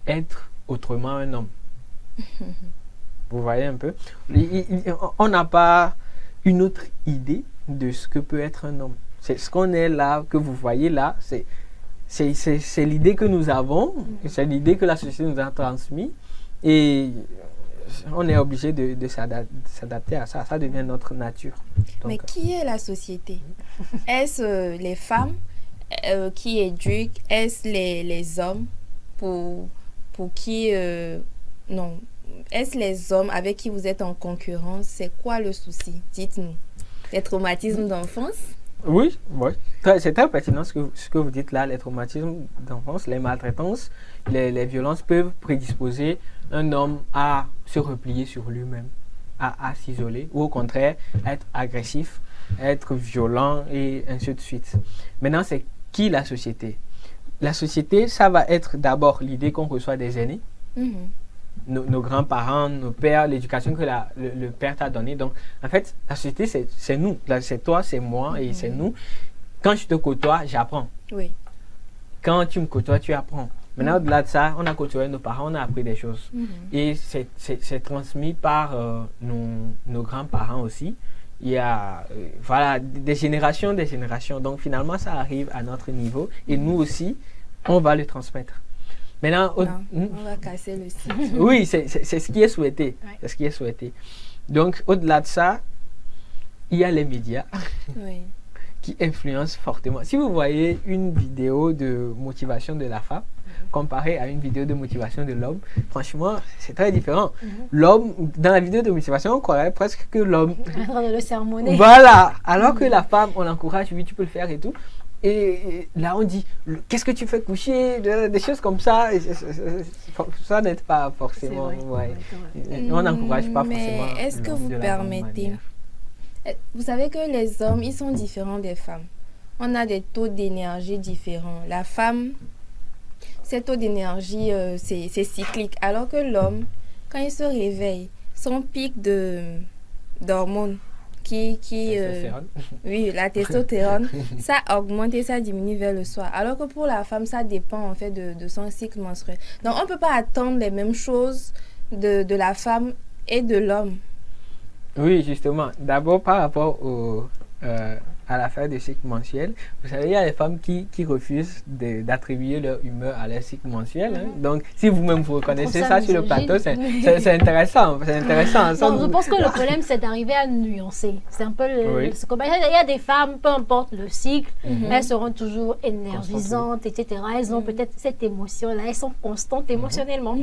être autrement un homme. Vous voyez un peu? On n'a pas une autre idée de ce que peut être un homme. C'est ce qu'on est là, que vous voyez là, c'est l'idée que nous avons, c'est l'idée que la société nous a transmise, et on est obligé de s'adapter à ça. Ça devient notre nature. Donc, mais qui est la société? Est-ce les femmes qui éduquent? Est-ce les hommes pour qui... non. Est-ce les hommes avec qui vous êtes en concurrence? C'est quoi le souci? Dites-nous. Les traumatismes d'enfance? Oui. C'est très pertinent ce que vous dites là. Les traumatismes d'enfance, les maltraitances, les violences peuvent prédisposer un homme à se replier sur lui-même, à s'isoler, ou au contraire, être agressif, être violent et ainsi de suite. Maintenant, c'est qui la société? La société, ça va être d'abord l'idée qu'on reçoit des aînés. Nos grands-parents, nos pères, l'éducation que le père t'a donnée. Donc, en fait, la société, c'est nous. C'est toi, c'est moi et c'est nous. Quand je te côtoie, j'apprends. Oui. Quand tu me côtoies, tu apprends. Maintenant, au-delà de ça, on a côtoyé nos parents, on a appris des choses. Et c'est transmis par nos grands-parents aussi. Il y a des générations. Donc, finalement, ça arrive à notre niveau. Et nous aussi, on va le transmettre. Maintenant, on va casser le cycle. Oui, c'est ce qui est souhaité. Ouais. C'est ce qui est souhaité. Donc, au-delà de ça, il y a les médias qui influencent fortement. Si vous voyez une vidéo de motivation de la femme comparée à une vidéo de motivation de l'homme, franchement, c'est très différent. L'homme, dans la vidéo de motivation, on croirait presque que l'homme... En train de le sermonner. Voilà. Alors que la femme, on l'encourage, oui, tu peux le faire et tout. Et là, on dit, qu'est-ce que tu fais coucher? Des choses comme ça. Ça n'aide pas forcément. On n'encourage pas forcément. Mais est-ce que vous permettez? Vous savez que les hommes, ils sont différents des femmes. On a des taux d'énergie différents. La femme, ses taux d'énergie, c'est cyclique. Alors que l'homme, quand il se réveille, son pic d'hormones Testostérone. oui, la testostérone, ça augmente et ça diminue vers le soir. Alors que pour la femme, ça dépend en fait de son cycle menstruel. Donc, on ne peut pas attendre les mêmes choses de la femme et de l'homme. Oui, justement. D'abord, par rapport à l'affaire des cycles mensuels, vous savez, il y a des femmes qui refusent d'attribuer leur humeur à leur cycle mensuel. Hein. Donc, si vous-même vous reconnaissez ça sur le plateau, c'est intéressant. C'est intéressant. Non, je pense que le problème, c'est d'arriver à nuancer. C'est un peu ce qu'on- Il y a des femmes, peu importe le cycle, elles seront toujours énergisantes, etc. Elles ont peut-être cette émotion-là. Elles sont constantes émotionnellement.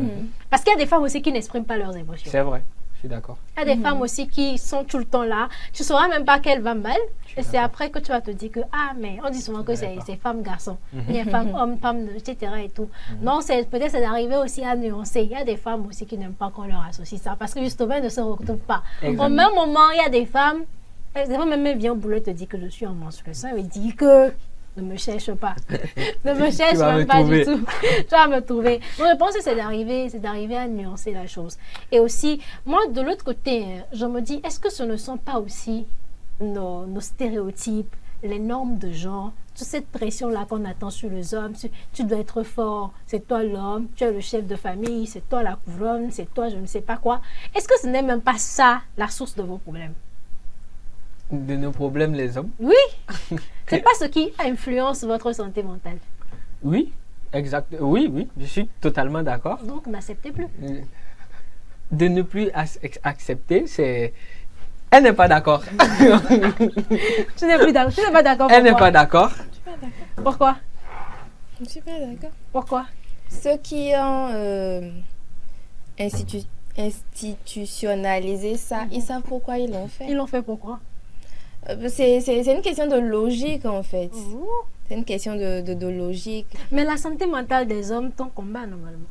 Parce qu'il y a des femmes aussi qui n'expriment pas leurs émotions. C'est vrai. Je suis d'accord. Il y a des femmes aussi qui sont tout le temps là. Tu ne sauras même pas qu'elle va mal. Et c'est après que tu vas te dire que, ah, mais on dit souvent que c'est femme, garçon. Il y a femme, homme, femme, etc. et tout. Non, peut-être c'est d'arriver aussi à nuancer. Il y a des femmes aussi qui n'aiment pas qu'on leur associe ça. Parce que justement, elles ne se retrouvent pas. Au même moment, il y a des femmes, même elle vient au boulot et te dit que je suis en menstruation. Elle me dit que ne me cherche pas. Ne me cherche même pas du tout. Tu vas me trouver. Donc, je pense que c'est d'arriver à nuancer la chose. Et aussi, moi, de l'autre côté, je me dis, est-ce que ce ne sont pas aussi nos stéréotypes, les normes de genre, toute cette pression-là qu'on attend sur les hommes, tu dois être fort, c'est toi l'homme, tu es le chef de famille, c'est toi la couronne, c'est toi je ne sais pas quoi. Est-ce que ce n'est même pas ça la source de vos problèmes? De nos problèmes, les hommes? Oui. C'est pas ce qui influence votre santé mentale. Oui, exact. Oui, je suis totalement d'accord. Donc, n'acceptez plus. De ne plus accepter, c'est... Elle n'est pas d'accord. Tu n'es pas d'accord. Elle n'est pas d'accord. Pourquoi? Je ne suis pas d'accord. Pourquoi? Ceux qui ont institutionnalisé ça, ils savent pourquoi ils l'ont fait. Ils l'ont fait pourquoi? C'est une question de logique en fait. C'est une question de logique. Mais la santé mentale des hommes, ton combat normalement.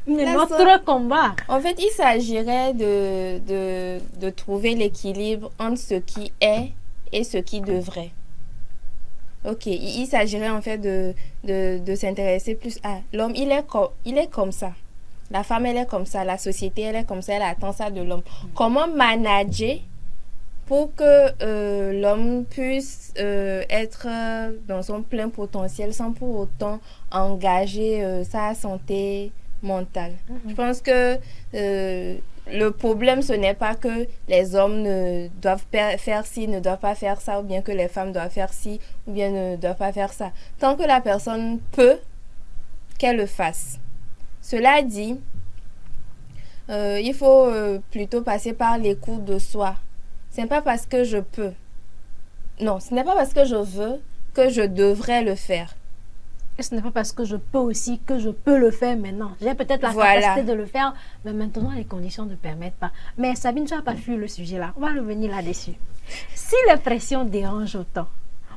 Notre combat. En fait, il s'agirait de trouver l'équilibre entre ce qui est et ce qui devrait. Ok, il s'agirait en fait de s'intéresser plus à l'homme. Il est comme ça. La femme, elle est comme ça. La société, elle est comme ça. Elle attend ça de l'homme. Comment manager pour que l'homme puisse être dans son plein potentiel sans pour autant engager sa santé mentale. Je pense que le problème, ce n'est pas que les hommes ne doivent faire ci, ne doivent pas faire ça, ou bien que les femmes doivent faire ci, ou bien ne doivent pas faire ça. Tant que la personne peut, qu'elle le fasse. Cela dit, il faut plutôt passer par l'écoute de soi. Ce n'est pas parce que je peux. Non, ce n'est pas parce que je veux que je devrais le faire. Et ce n'est pas parce que je peux aussi que je peux le faire maintenant. J'ai peut-être la capacité de le faire, mais maintenant les conditions ne permettent pas. Mais Sabine, tu n'as pas fui le sujet là. On va revenir là-dessus. Si les pressions dérangent autant,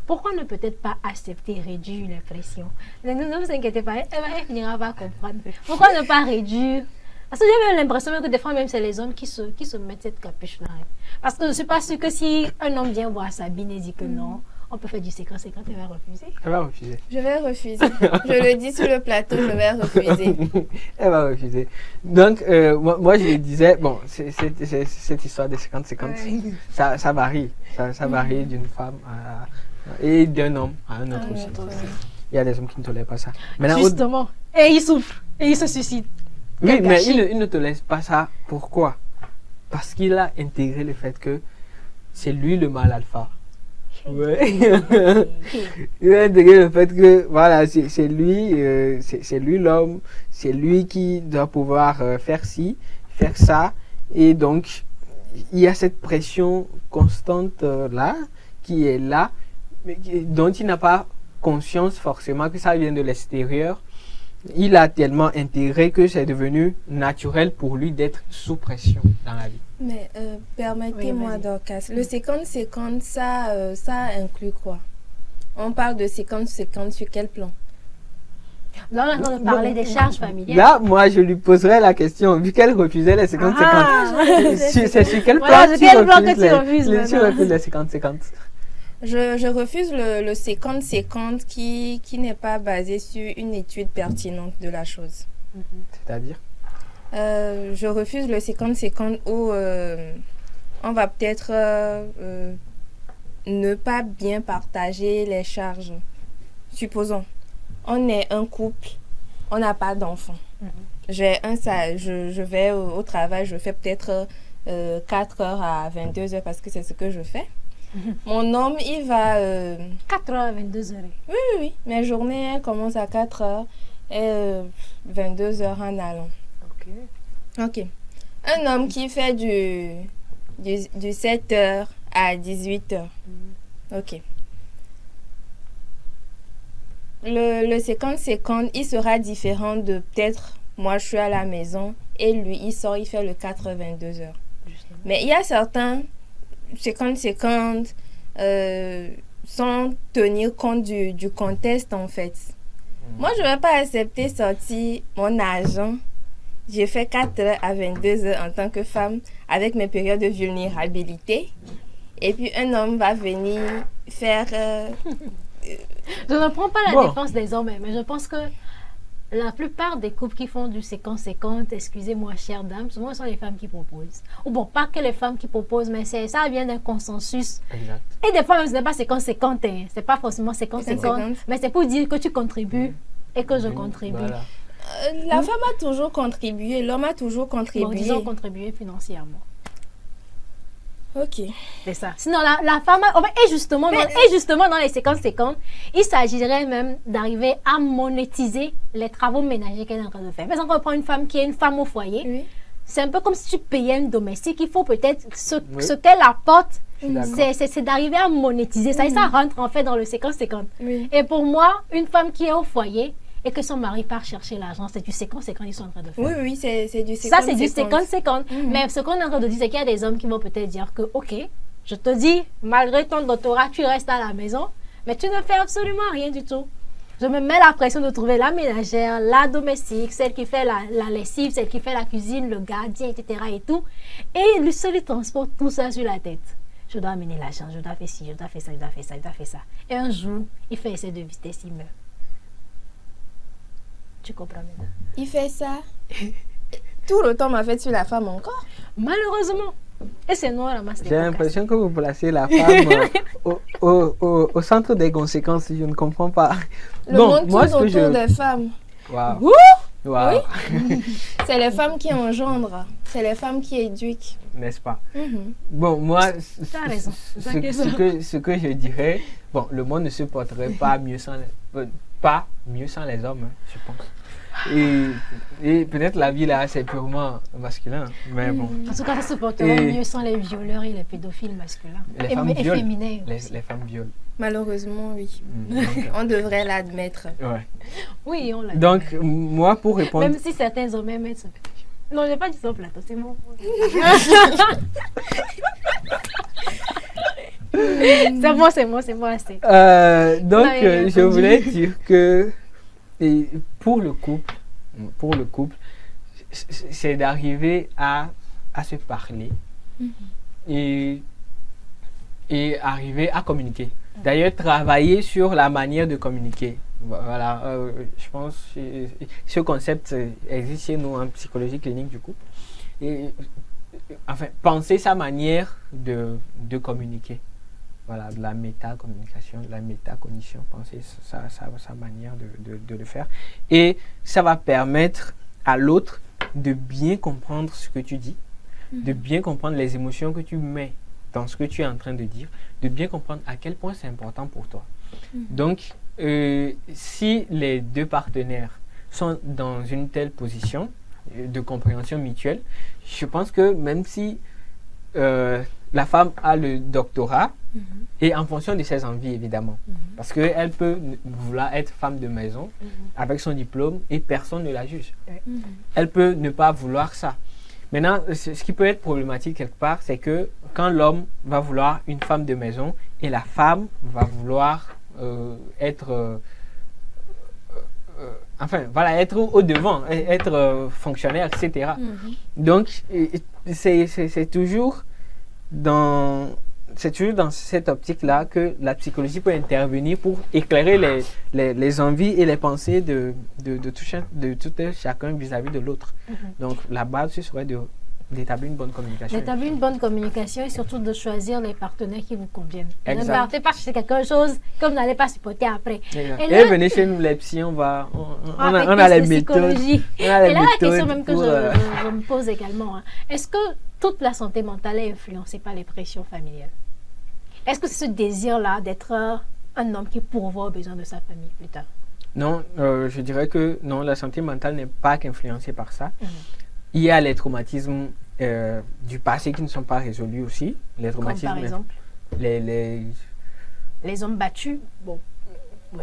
pourquoi ne peut-être pas accepter, réduire les pressions? Ne vous inquiétez pas, elle finira par comprendre. Pourquoi ne pas réduire? Parce que j'ai même l'impression que des fois, même c'est les hommes qui se mettent cette capuche-là. Parce que je ne suis pas sûre que si un homme vient voir Sabine et dit que non, on peut faire du 50-50, elle va refuser. Elle va refuser. Je vais refuser. Je le dis sur le plateau, je vais refuser. Elle va refuser. Donc, moi, je disais, bon, cette histoire de 50-50, ça varie. Ça varie d'une femme et d'un homme à un autre aussi. Il y a des hommes qui ne tolèrent pas ça. Maintenant, justement. Et ils souffrent. Et ils se suicident. Oui, mais il ne te laisse pas ça. Pourquoi? Parce qu'il a intégré le fait que c'est lui le mâle alpha. Ouais. Il a intégré le fait que voilà, c'est lui l'homme, c'est lui qui doit pouvoir faire ci, faire ça. Et donc, il y a cette pression constante là, qui est là, mais dont il n'a pas conscience forcément que ça vient de l'extérieur. Il a tellement intégré que c'est devenu naturel pour lui d'être sous pression dans la vie. Mais permettez-moi, Dorcas, le 50-50, ça inclut quoi? On parle de 50-50 sur quel plan? Là, on est en train de parler des charges familiales. Là, moi, je lui poserais la question, vu qu'elle refusait les 50-50. C'est sur quel plan tu refuses les 50-50? Je refuse le 50-50 qui n'est pas basé sur une étude pertinente de la chose. C'est-à-dire? Je refuse le 50-50 où on va peut-être ne pas bien partager les charges. Supposons, on est un couple, on n'a pas d'enfant. Je vais au travail, je fais peut-être 4 heures à 22 heures parce que c'est ce que je fais. Mon homme, il va... 4 heures à 22 heures. Oui. Mes journées elles commencent à 4 heures et 22 heures en allant. Ok. Un homme qui fait du 7 heures à 18 heures. Ok. Le 50-50, il sera différent de peut-être moi je suis à la maison et lui il sort, il fait le 82 heures. Mais il y a certains 50-50 sans tenir compte du contexte en fait. Moi je ne vais pas accepter sortir mon argent. J'ai fait 4 heures à 22 heures en tant que femme avec mes périodes de vulnérabilité. Et puis un homme va venir faire... Je ne prends pas la défense des hommes, mais je pense que la plupart des couples qui font du 50-50, excusez-moi chère dame, souvent ce sont les femmes qui proposent. Ou bon, pas que les femmes qui proposent, mais ça vient d'un consensus. Exact. Et des fois, même, ce n'est pas 50-50, hein. C'est pas forcément 50-50, mais c'est pour dire que tu contribues et que je contribue. Voilà. La femme a toujours contribué, l'homme a toujours contribué. Bon, disons contribuer financièrement. Ok. C'est ça. Sinon, la femme... Et justement, dans les 50-50, il s'agirait même d'arriver à monétiser les travaux ménagers qu'elle est en train de faire. Par exemple, on prend une femme qui est une femme au foyer. Oui. C'est un peu comme si tu payais une domestique. Il faut peut-être ce qu'elle apporte, c'est d'arriver à monétiser ça. Et ça rentre en fait dans le 50-50. Oui. Et pour moi, une femme qui est au foyer et que son mari part chercher l'argent, c'est du 50-50 qu'ils sont en train de faire. Oui, c'est du 50-50. Ça, c'est du 50-50. Mais ce qu'on est en train de dire, c'est qu'il y a des hommes qui vont peut-être dire que, ok, je te dis, malgré ton doctorat, tu restes à la maison, mais tu ne fais absolument rien du tout. Je me mets la pression de trouver la ménagère, la domestique, celle qui fait la lessive, celle qui fait la cuisine, le gardien, etc. et tout. Et lui seul, il transporte tout ça sur la tête. Je dois amener l'argent, je dois faire ci, je dois faire ça, je dois faire ça, je dois faire ça. Et un jour, il fait essai de vitesse, il meurt. Tu comprends maintenant? Il fait ça. Tout le temps m'a fait sur la femme encore. Malheureusement. Et c'est noir la masse. J'ai l'impression que vous placez la femme au centre des conséquences. Je ne comprends pas. Le monde tourne autour des femmes. Waouh. Wow. Oui. C'est les femmes qui engendrent. C'est les femmes qui éduquent. N'est-ce pas? Bon, moi, ce que je dirais, bon, le monde ne se porterait pas mieux sans les hommes, hein, je pense. Et peut-être la vie là, c'est purement masculin, mais bon. En tout cas, ça se porterait mieux sans les violeurs et les pédophiles masculins. Les femmes violent. Féminins aussi. Les femmes violent. Malheureusement, oui. On devrait l'admettre. Ouais. Oui, on l'admet. Donc, moi, pour répondre... Même si certains hommes aiment être... Non, je n'ai pas dit ça au plateau, c'est bon. c'est moi assez. Donc, je voulais dire que pour le couple, c'est d'arriver à se parler et arriver à communiquer. D'ailleurs, travailler sur la manière de communiquer. Voilà, je pense que ce concept existe chez nous en psychologie clinique du couple. Et, enfin, penser sa manière de communiquer. Voilà, de la métacommunication, de la métacognition, penser sa manière de le faire. Et ça va permettre à l'autre de bien comprendre ce que tu dis, de bien comprendre les émotions que tu mets dans ce que tu es en train de dire, de bien comprendre à quel point c'est important pour toi. Donc, si les deux partenaires sont dans une telle position de compréhension mutuelle, je pense que même si la femme a le doctorat, et en fonction de ses envies évidemment, parce qu'elle peut vouloir être femme de maison avec son diplôme et personne ne la juge. Elle peut ne pas vouloir ça. Maintenant, ce qui peut être problématique quelque part, c'est que quand l'homme va vouloir une femme de maison et la femme va vouloir être au devant, être fonctionnaire, etc. Donc, c'est toujours dans cette optique-là que la psychologie peut intervenir pour éclairer les envies et les pensées de tout chacun vis-à-vis de l'autre. Donc, la base, ce serait de d'établir une bonne communication. D'établir une bonne communication et surtout de choisir les partenaires qui vous conviennent. Exact. Ne partez pas chercher quelque chose que vous n'allez pas supporter après. Et là, venez chez nous les psys, on a avec les test de méthodes. psychologie. On a les Et là, la question méthodes même que pour, je me pose également, hein, est-ce que toute la santé mentale est influencée par les pressions familiales? Est-ce que c'est ce désir-là d'être un homme qui pourvoit aux besoins de sa famille plus tard? Non, je dirais que non, la santé mentale n'est pas qu'influencée par ça. Il y a les traumatismes du passé qui ne sont pas résolus aussi. Les Comme traumatismes, par exemple les hommes battus. Bon.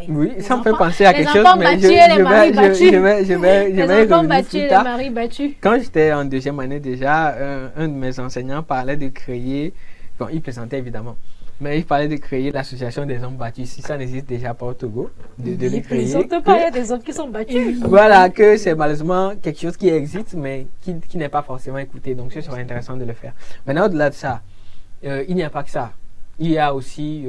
Oui, Les ça me fait enfants- penser à les quelque chose, enfants mais battus et les maris battus. je vais Les y enfants revenir battus plus et les tard. maris battus. Quand j'étais en deuxième année déjà, un de mes enseignants parlait de créer, bon, il plaisantait évidemment, mais il parlait de créer l'association des hommes battus. Si ça n'existe déjà pas au Togo, de les créer. Ils ont pas, il y a des hommes qui sont battus. Voilà, que c'est malheureusement quelque chose qui existe, mais qui n'est pas forcément écouté. Donc, ce serait intéressant de le faire. Maintenant, au-delà de ça, il n'y a pas que ça. Il y a aussi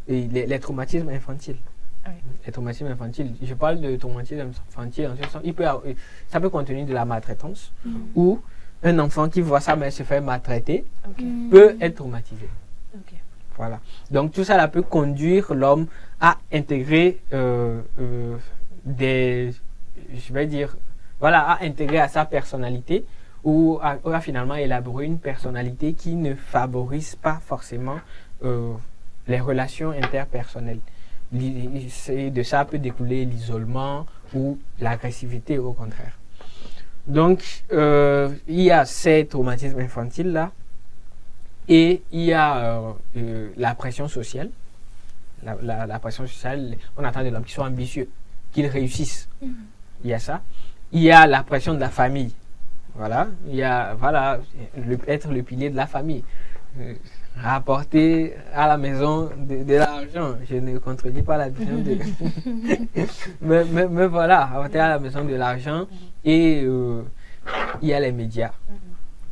les traumatismes infantiles. Oui. Les traumatismes infantiles. Je parle de traumatisme infantile en ce sens. Ça peut contenir de la maltraitance ou un enfant qui voit sa mère se faire maltraiter peut être traumatisé. Ok. Voilà. Donc tout ça là peut conduire l'homme à intégrer je vais dire, voilà, à intégrer à sa personnalité ou à finalement élaborer une personnalité qui ne favorise pas forcément les relations interpersonnelles. De ça peut découler l'isolement ou l'agressivité au contraire. Donc, il y a ces traumatismes infantiles là. Et il y a la pression sociale. La pression sociale, on attend de l'homme qu'il soit ambitieux, qu'il réussisse. Il y a ça. Il y a la pression de la famille. Voilà. Il y a, être le pilier de la famille. Apporter à la maison de l'argent. Je ne contredis pas la vision de... mais voilà, apporter à la maison de l'argent. Et il y a les médias.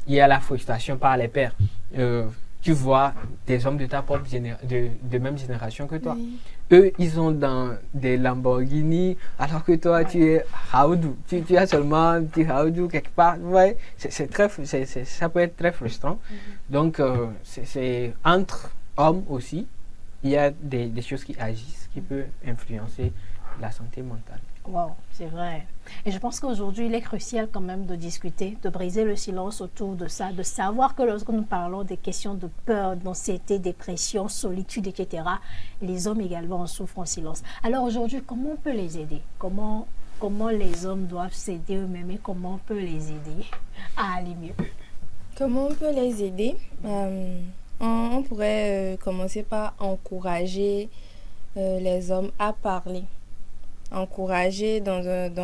Il y a la frustration par les pères. Tu vois des hommes de ta propre de même génération que toi. Oui. Eux, ils sont dans des Lamborghini, alors que toi, tu es Haoudou. Tu as seulement un petit Haoudou quelque part. Ouais, ça peut être très frustrant. Donc, c'est entre hommes aussi, il y a des choses qui agissent, qui peuvent influencer la santé mentale. Wow, c'est vrai. Et je pense qu'aujourd'hui, il est crucial quand même de discuter, de briser le silence autour de ça, de savoir que lorsque nous parlons des questions de peur, d'anxiété, dépression, solitude, etc., les hommes également en souffrent en silence. Alors aujourd'hui, comment on peut les aider? Comment les hommes doivent s'aider eux-mêmes et comment on peut les aider à aller mieux? Comment on peut les aider? On pourrait commencer par encourager les hommes à parler. Encourager dans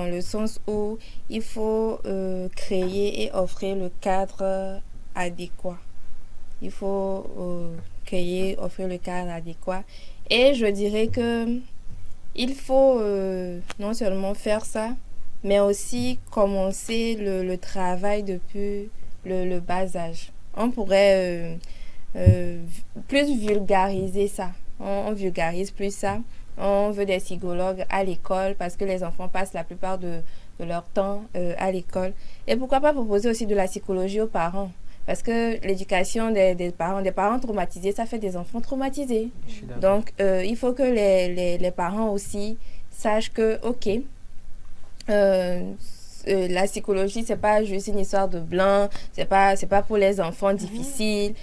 le sens où il faut créer et offrir le cadre adéquat. Il faut créer, offrir le cadre adéquat. Et je dirais que il faut non seulement faire ça, mais aussi commencer le travail depuis le bas âge. On pourrait plus vulgariser ça. On vulgarise plus ça. On veut des psychologues à l'école parce que les enfants passent la plupart de leur temps à l'école. Et pourquoi pas proposer aussi de la psychologie aux parents? Parce que l'éducation des parents traumatisés, ça fait des enfants traumatisés. Donc, il faut que les parents aussi sachent que, ok, la psychologie, c'est pas juste une histoire de blanc, c'est pas pour les enfants difficiles.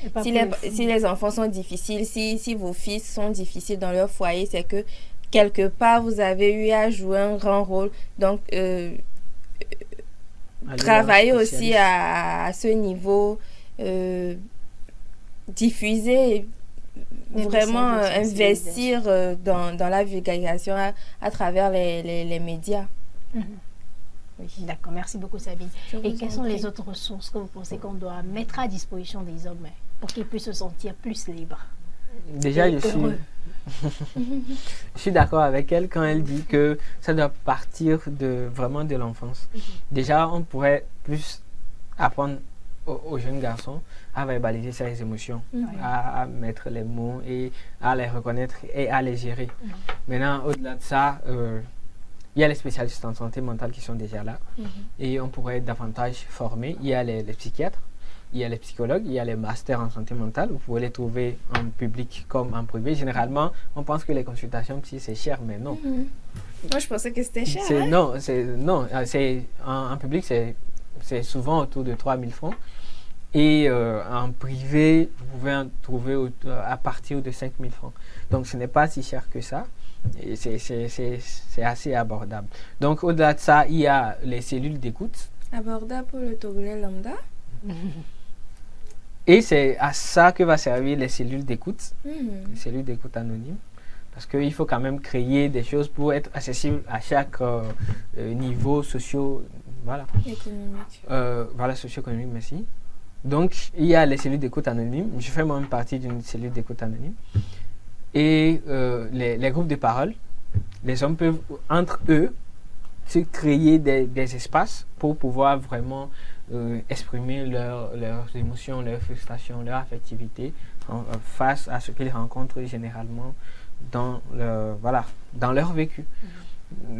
Si les enfants sont difficiles, si vos fils sont difficiles dans leur foyer, c'est que quelque part vous avez eu à jouer un grand rôle. Donc, travailler aussi à ce niveau, diffuser, vraiment investir dans la vulgarisation à travers les médias. Oui. D'accord, merci beaucoup Sabine. Et quelles sont les autres ressources que vous pensez qu'on doit mettre à disposition des hommes pour qu'ils puissent se sentir plus libres? Déjà, je suis d'accord avec elle quand elle dit que ça doit partir vraiment de l'enfance. Déjà, on pourrait plus apprendre aux jeunes garçons à verbaliser ses émotions, à mettre les mots et à les reconnaître et à les gérer. Maintenant, au-delà de ça, il y a les spécialistes en santé mentale qui sont déjà là et on pourrait davantage former. Il y a les psychiatres il y a les psychologues, il y a les masters en santé mentale. Vous pouvez les trouver en public comme en privé. Généralement, on pense que les consultations psy, c'est cher, mais non. Moi, je pensais que c'était cher. Non, en public, c'est souvent autour de 3 000 francs. Et en privé, vous pouvez en trouver à partir de 5 000 francs. Donc, ce n'est pas si cher que ça. Et c'est assez abordable. Donc, au-delà de ça, il y a les cellules d'écoute. Abordable pour le Togolais lambda. Et c'est à ça que va servir les cellules d'écoute, les cellules d'écoute anonymes. Parce qu'il faut quand même créer des choses pour être accessible à chaque niveau socio-économique, merci. Donc, il y a les cellules d'écoute anonymes. Je fais moi-même partie d'une cellule d'écoute anonyme. Et les groupes de parole, les hommes peuvent, entre eux, se créer des espaces pour pouvoir vraiment exprimer leurs émotions, leurs frustrations, leur affectivité face à ce qu'ils rencontrent généralement dans leur vécu.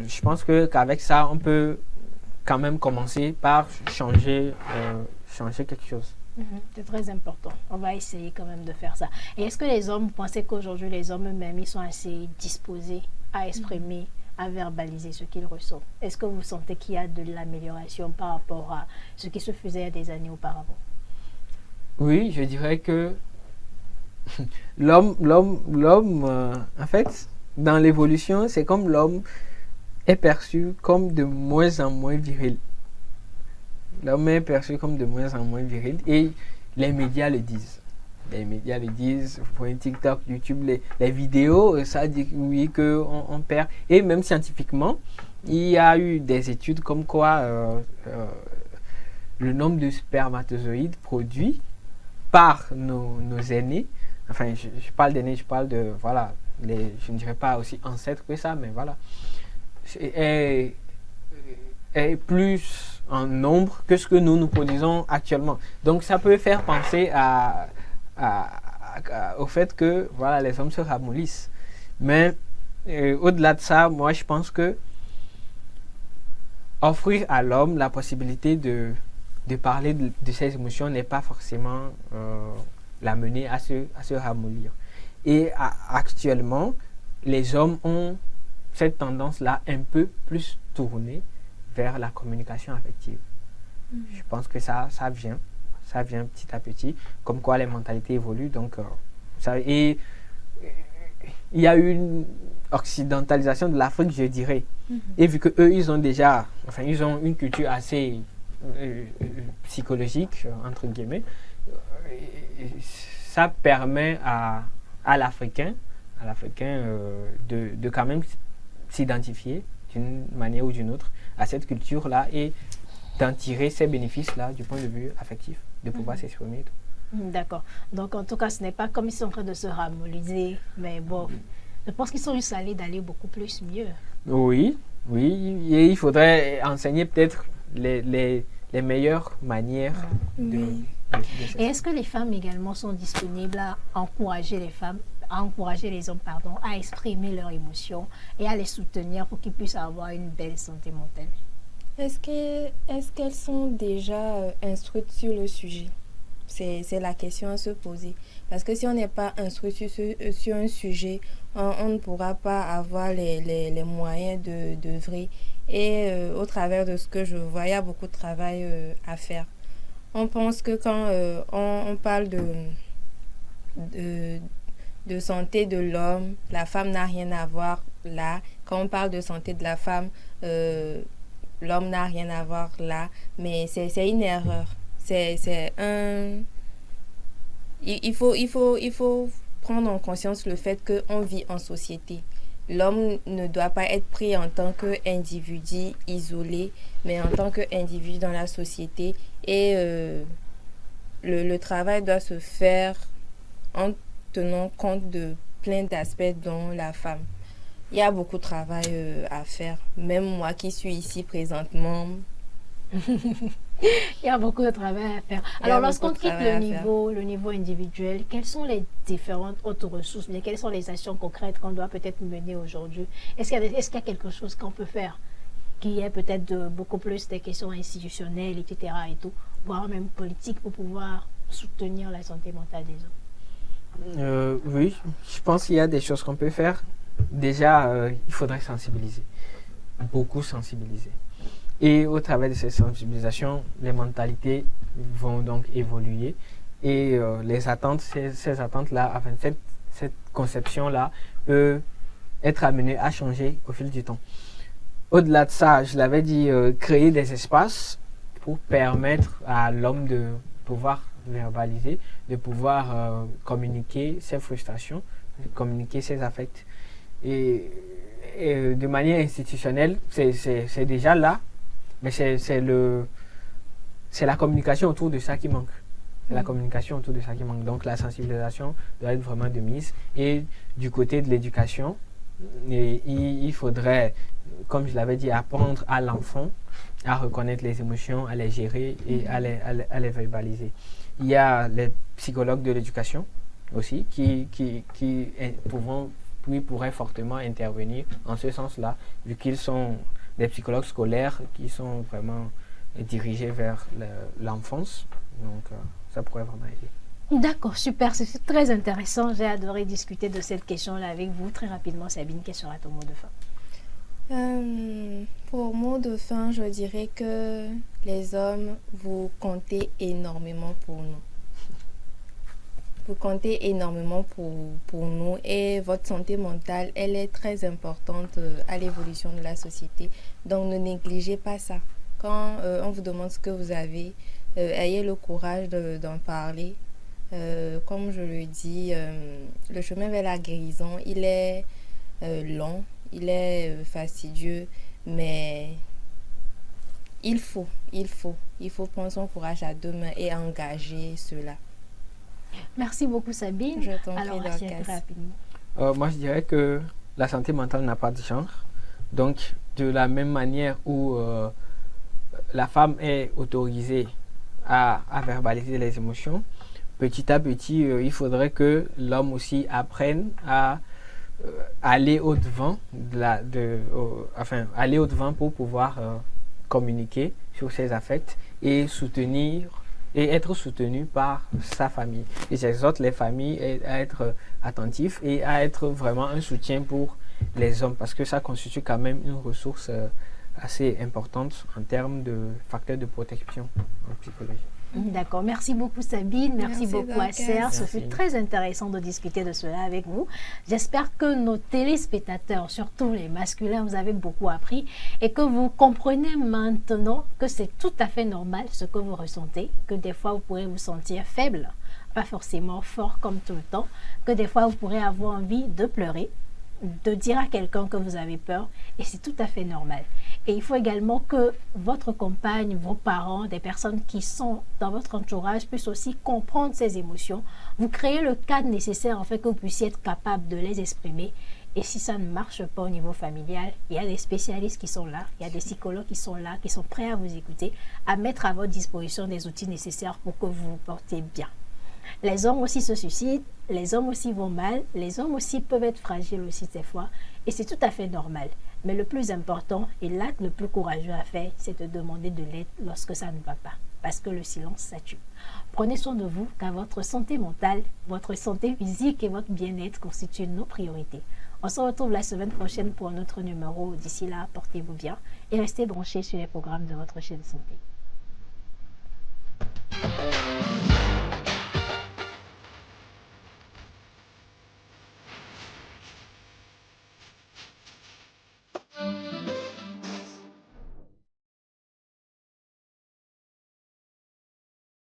Je pense qu'avec ça, on peut quand même commencer par changer quelque chose. C'est très important. On va essayer quand même de faire ça. Et est-ce que les hommes, vous pensez qu'aujourd'hui, les hommes eux-mêmes, ils sont assez disposés à exprimer, à verbaliser ce qu'ils ressentent? Est-ce que vous sentez qu'il y a de l'amélioration par rapport à ce qui se faisait il y a des années auparavant? Oui, je dirais que l'homme, en fait, dans l'évolution, c'est comme l'homme est perçu comme de moins en moins viril. L'homme est perçu comme de moins en moins viril et les médias le disent. Les médias le disent, vous voyez TikTok, YouTube, les vidéos, ça dit oui qu'on perd. Et même scientifiquement, il y a eu des études comme quoi le nombre de spermatozoïdes produits par nos aînés, enfin je parle d'aînés, je parle de, je ne dirais pas aussi ancêtres que ça, mais voilà, est plus en nombre que ce que nous produisons actuellement. Donc ça peut faire penser au fait que les hommes se ramollissent. Mais au-delà de ça, moi je pense que offrir à l'homme la possibilité de parler de ses émotions n'est pas forcément l'amener à se ramollir. Et actuellement, les hommes ont cette tendance-là un peu plus tournée vers la communication affective. Je pense que ça vient petit à petit, comme quoi les mentalités évoluent. Donc, et il y a une occidentalisation de l'Afrique, je dirais. Et vu qu'eux, ils ont une culture assez psychologique, entre guillemets, ça permet à l'Africain de quand même s'identifier d'une manière ou d'une autre à cette culture-là et d'en tirer ces bénéfices-là du point de vue affectif, de pouvoir s'exprimer. D'accord. Donc, en tout cas, ce n'est pas comme ils sont en train de se ramolliser, mais bon, je pense qu'ils sont juste allés d'aller beaucoup plus mieux. Oui, et il faudrait enseigner peut-être les meilleures manières de Et est-ce que les femmes également sont disponibles à encourager les hommes à exprimer leurs émotions et à les soutenir pour qu'ils puissent avoir une belle santé mentale? Est-ce qu'elles sont déjà instruites sur le sujet? C'est la question à se poser. Parce que si on n'est pas instruit sur un sujet, on ne pourra pas avoir les moyens d'œuvrer. Et au travers de ce que je vois, il y a beaucoup de travail à faire. On pense que quand on parle de santé de l'homme, la femme n'a rien à voir là. Quand on parle de santé de la femme, l'homme n'a rien à voir là. Mais c'est une erreur. Il faut prendre en conscience le fait qu'on vit en société. L'homme ne doit pas être pris en tant qu'individu isolé, mais en tant qu'individu dans la société. Et le travail doit se faire en tenant compte de plein d'aspects dont la femme. Il y a beaucoup de travail à faire. Même moi qui suis ici présentement. Il y a beaucoup de travail à faire. Alors, lorsqu'on quitte le niveau individuel, quelles sont les différentes autres ressources, mais quelles sont les actions concrètes qu'on doit peut-être mener aujourd'hui? Est-ce qu'il y a quelque chose qu'on peut faire qui est peut-être beaucoup plus des questions institutionnelles, etc. et tout, voire même politique, pour pouvoir soutenir la santé mentale des hommes? Oui, je pense qu'il y a des choses qu'on peut faire. Déjà, il faudrait sensibiliser, beaucoup sensibiliser. Et au travers de ces sensibilisations, les mentalités vont donc évoluer et les attentes, ces attentes-là, enfin cette conception-là peut être amenée à changer au fil du temps. Au-delà de ça, je l'avais dit, créer des espaces pour permettre à l'homme de pouvoir verbaliser, de pouvoir communiquer ses frustrations, communiquer ses affects. Et de manière institutionnelle, c'est déjà là, mais c'est la communication autour de ça qui manque. C'est la communication autour de ça qui manque. Donc la sensibilisation doit être vraiment de mise. Et du côté de l'éducation, il faudrait, comme je l'avais dit, apprendre à l'enfant à reconnaître les émotions, à les gérer et à les verbaliser. Il y a les psychologues de l'éducation aussi qui pourraient fortement intervenir en ce sens-là, vu qu'ils sont des psychologues scolaires qui sont vraiment dirigés vers l'enfance. Donc, ça pourrait vraiment aider. D'accord, super, c'est très intéressant. J'ai adoré discuter de cette question-là avec vous. Très rapidement, Sabine, quel sera ton mot de fin? Pour mot de fin, je dirais que les hommes, vous comptez énormément pour nous. Vous comptez énormément pour nous et votre santé mentale, elle est très importante à l'évolution de la société. Donc, ne négligez pas ça. Quand on vous demande ce que vous avez, ayez le courage d'en parler. Comme je le dis, le chemin vers la guérison, il est long, il est fastidieux, mais il faut prendre son courage à deux mains et engager cela. Merci beaucoup, Sabine. Je t'en prie, Alors, Dorcas. rapidement. Moi, je dirais que la santé mentale n'a pas de genre. Donc, de la même manière où la femme est autorisée à verbaliser les émotions, petit à petit, il faudrait que l'homme aussi apprenne à aller au-devant aller au-devant pour pouvoir communiquer sur ses affects et être soutenu par sa famille. Et j'exhorte les familles à être attentifs et à être vraiment un soutien pour les hommes parce que ça constitue quand même une ressource assez importante en termes de facteurs de protection en psychologie. D'accord, merci beaucoup Sabine, merci beaucoup Dorcas. Acer. Ce fut Merci. très intéressant de discuter de cela avec vous. J'espère que nos téléspectateurs, surtout les masculins, vous avez beaucoup appris et que vous comprenez maintenant que c'est tout à fait normal ce que vous ressentez, que des fois vous pourrez vous sentir faible, pas forcément fort comme tout le temps, que des fois vous pourrez avoir envie de pleurer, de dire à quelqu'un que vous avez peur et c'est tout à fait normal. Et il faut également que votre compagne, vos parents, des personnes qui sont dans votre entourage puissent aussi comprendre ces émotions. Vous créez le cadre nécessaire en fait que vous puissiez être capable de les exprimer. Et si ça ne marche pas au niveau familial, il y a des spécialistes qui sont là, il y a des psychologues qui sont là, qui sont prêts à vous écouter, à mettre à votre disposition des outils nécessaires pour que vous vous portez bien. Les hommes aussi se suicident, les hommes aussi vont mal, les hommes aussi peuvent être fragiles aussi des fois, et c'est tout à fait normal. Mais le plus important et l'acte le plus courageux à faire, c'est de demander de l'aide lorsque ça ne va pas, parce que le silence, ça tue. Prenez soin de vous, car votre santé mentale, votre santé physique et votre bien-être constituent nos priorités. On se retrouve la semaine prochaine pour un autre numéro. D'ici là, portez-vous bien et restez branchés sur les programmes de votre chaîne santé.